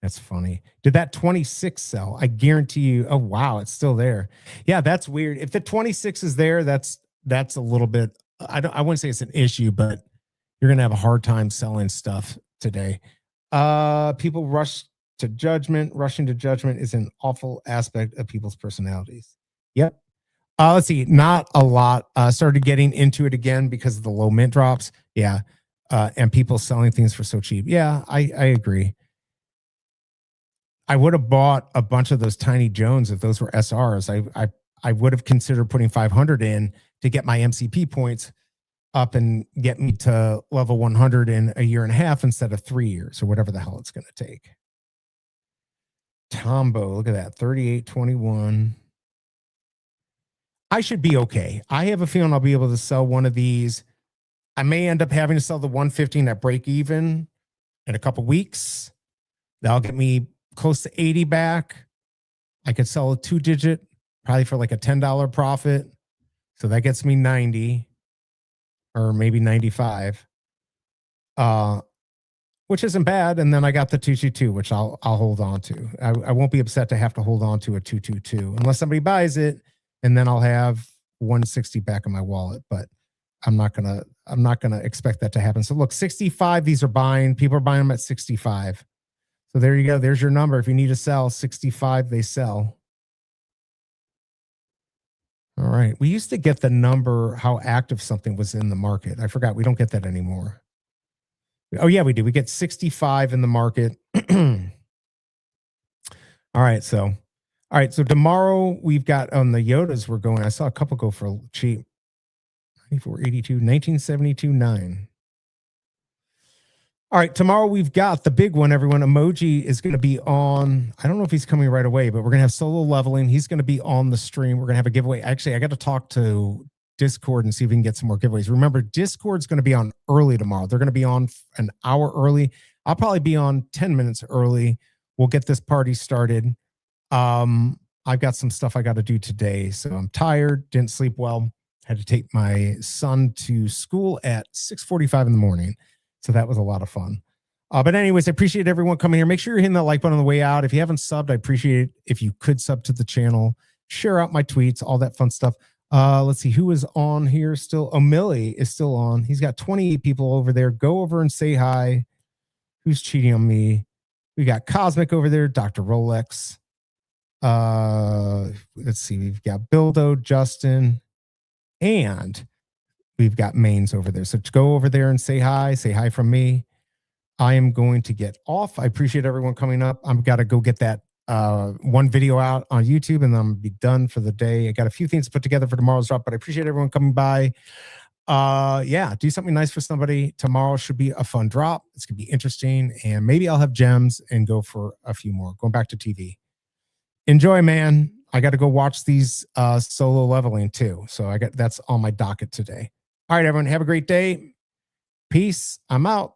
That's funny. Did that 26 sell? I guarantee you. Oh, wow. It's still there. Yeah, that's weird. If the 26 is there, that's a little bit, I wouldn't say it's an issue, but you're going to have a hard time selling stuff today. People rushing to judgment is an awful aspect of people's personalities. Yep. Let's see. Not a lot. Started getting into it again because of the low mint drops. Yeah. And people selling things for so cheap. Yeah, I agree. I would have bought a bunch of those Tiny Jones if those were SRs. I would have considered putting 500 in to get my MCP points up and get me to level 100 in a year and a half instead of 3 years or whatever the hell it's going to take. Tombo, look at that, 38.21. I should be okay. I have a feeling I'll be able to sell one of these. I may end up having to sell the 115 at break even in a couple weeks. That'll get me close to 80 back. I could sell a 2-digit, probably for like a $10 profit. So that gets me 90 or maybe 95. Which isn't bad. And then I got the 222, which I'll hold on to. I won't be upset to have to hold on to a 222 unless somebody buys it, and then I'll have 160 back in my wallet. But I'm not gonna expect that to happen. So look, 65. These are buying. People are buying them at 65. So there you go. There's your number. If you need to sell 65, they sell. All right. We used to get the number how active something was in the market. I forgot. We don't get that anymore. Oh, yeah, we do. We get 65 in the market. All right. So tomorrow we've got on the Yodas we're going. I saw a couple go for cheap. 94.82, 1972.9. All right. Tomorrow we've got the big one, everyone. Emoji is going to be on. I don't know if he's coming right away, but we're going to have solo leveling. He's going to be on the stream. We're going to have a giveaway. Actually, I got to talk to Discord and see if we can get some more giveaways. Remember, Discord's going to be on early tomorrow. They're going to be on an hour early. I'll probably be on 10 minutes early. We'll get this party started. I've got some stuff I got to do today, so I'm tired, didn't sleep well. Had to take my son to school at 6:45 in the morning, so that was a lot of fun. But anyways, I appreciate everyone coming here. Make sure you're hitting that like button on the way out. If you haven't subbed, I appreciate it if you could sub to the channel, share out my tweets, all that fun stuff. Let's see who is on here still. Oh, Millie is still on. He's got 28 people over there. Go over and say hi. Who's cheating on me? We got Cosmic over there, Dr. Rolex. Let's see. We've got Bildo, Justin, and we've got Mains over there. So go over there and say hi. Say hi from me. I am going to get off. I appreciate everyone coming up. I've got to go get that one video out on YouTube, and then I'm gonna be done for the day. I got a few things to put together for tomorrow's drop, but I appreciate everyone coming by. Yeah, do something nice for somebody. Tomorrow should be a fun drop. It's gonna be interesting, and maybe I'll have gems and go for a few more. Going back to TV. Enjoy, man. I got to go watch these solo leveling too. So that's on my docket today. All right, everyone, have a great day. Peace. I'm out.